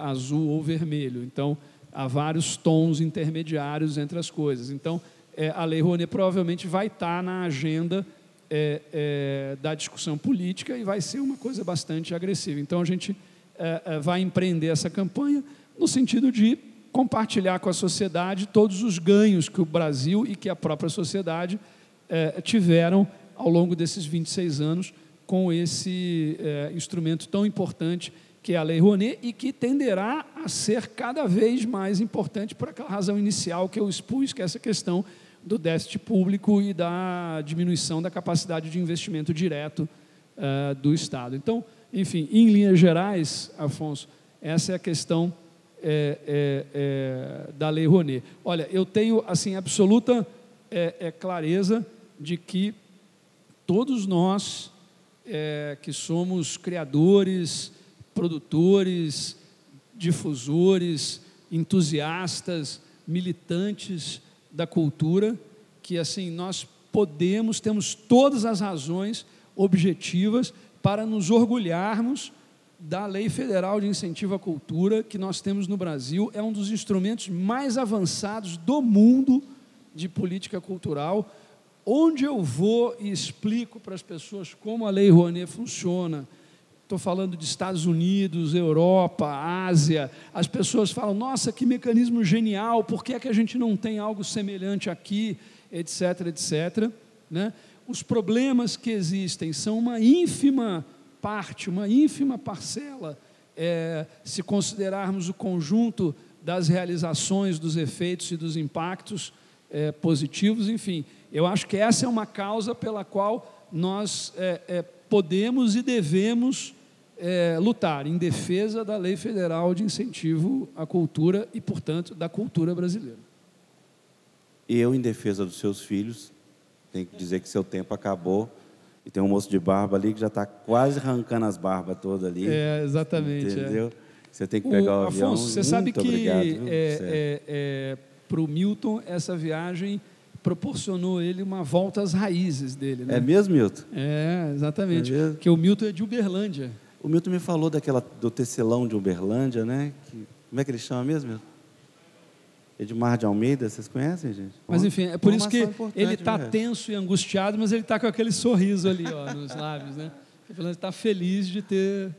azul ou vermelho. Então, há vários tons intermediários entre as coisas. Então, a Lei Rouanet provavelmente vai estar na agenda da discussão política e vai ser uma coisa bastante agressiva. Então, a gente vai empreender essa campanha no sentido de compartilhar com a sociedade todos os ganhos que o Brasil e que a própria sociedade tiveram ao longo desses 26 anos com esse instrumento tão importante que é a Lei Rouanet e que tenderá a ser cada vez mais importante por aquela razão inicial que eu expus, que é essa questão do déficit público e da diminuição da capacidade de investimento direto do Estado. Então, enfim, em linhas gerais, Afonso, essa é a questão da Lei Rouanet. Olha, eu tenho assim absoluta clareza de que todos nós que somos criadores, produtores, difusores, entusiastas, militantes da cultura, que assim nós temos todas as razões objetivas para nos orgulharmos da Lei Federal de Incentivo à Cultura que nós temos no Brasil. É um dos instrumentos mais avançados do mundo de política cultural. Onde eu vou e explico para as pessoas como a Lei Rouanet funciona, estou falando de Estados Unidos, Europa, Ásia, as pessoas falam, nossa, que mecanismo genial, por que é que a gente não tem algo semelhante aqui, etc., etc., né? Os problemas que existem são uma ínfima parte, uma ínfima parcela, se considerarmos o conjunto das realizações, dos efeitos e dos impactos positivos, enfim. Eu acho que essa é uma causa pela qual nós podemos e devemos lutar em defesa da Lei Federal de Incentivo à Cultura e, portanto, da cultura brasileira. E eu, em defesa dos seus filhos, tenho que dizer que seu tempo acabou e tem um moço de barba ali que já está quase arrancando as barbas todas ali. Exatamente. Entendeu? Você tem que pegar o avião. Afonso, você sabe que para o Milton essa viagem proporcionou ele uma volta às raízes dele, né? É mesmo, Milton? Exatamente. É porque o Milton é de Uberlândia. O Milton me falou do tecelão de Uberlândia, né? Como é que ele chama mesmo, Milton? Edmar de Almeida, vocês conhecem, gente? Mas, enfim, é por isso que ele está tenso e angustiado, mas ele está com aquele sorriso ali, ó, nos lábios, né? Ele está feliz de ter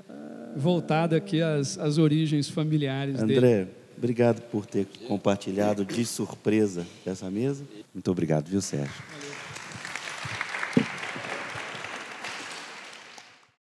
voltado aqui às origens familiares dele. André, obrigado por ter compartilhado de surpresa essa mesa. Muito obrigado, viu, Sérgio? Valeu.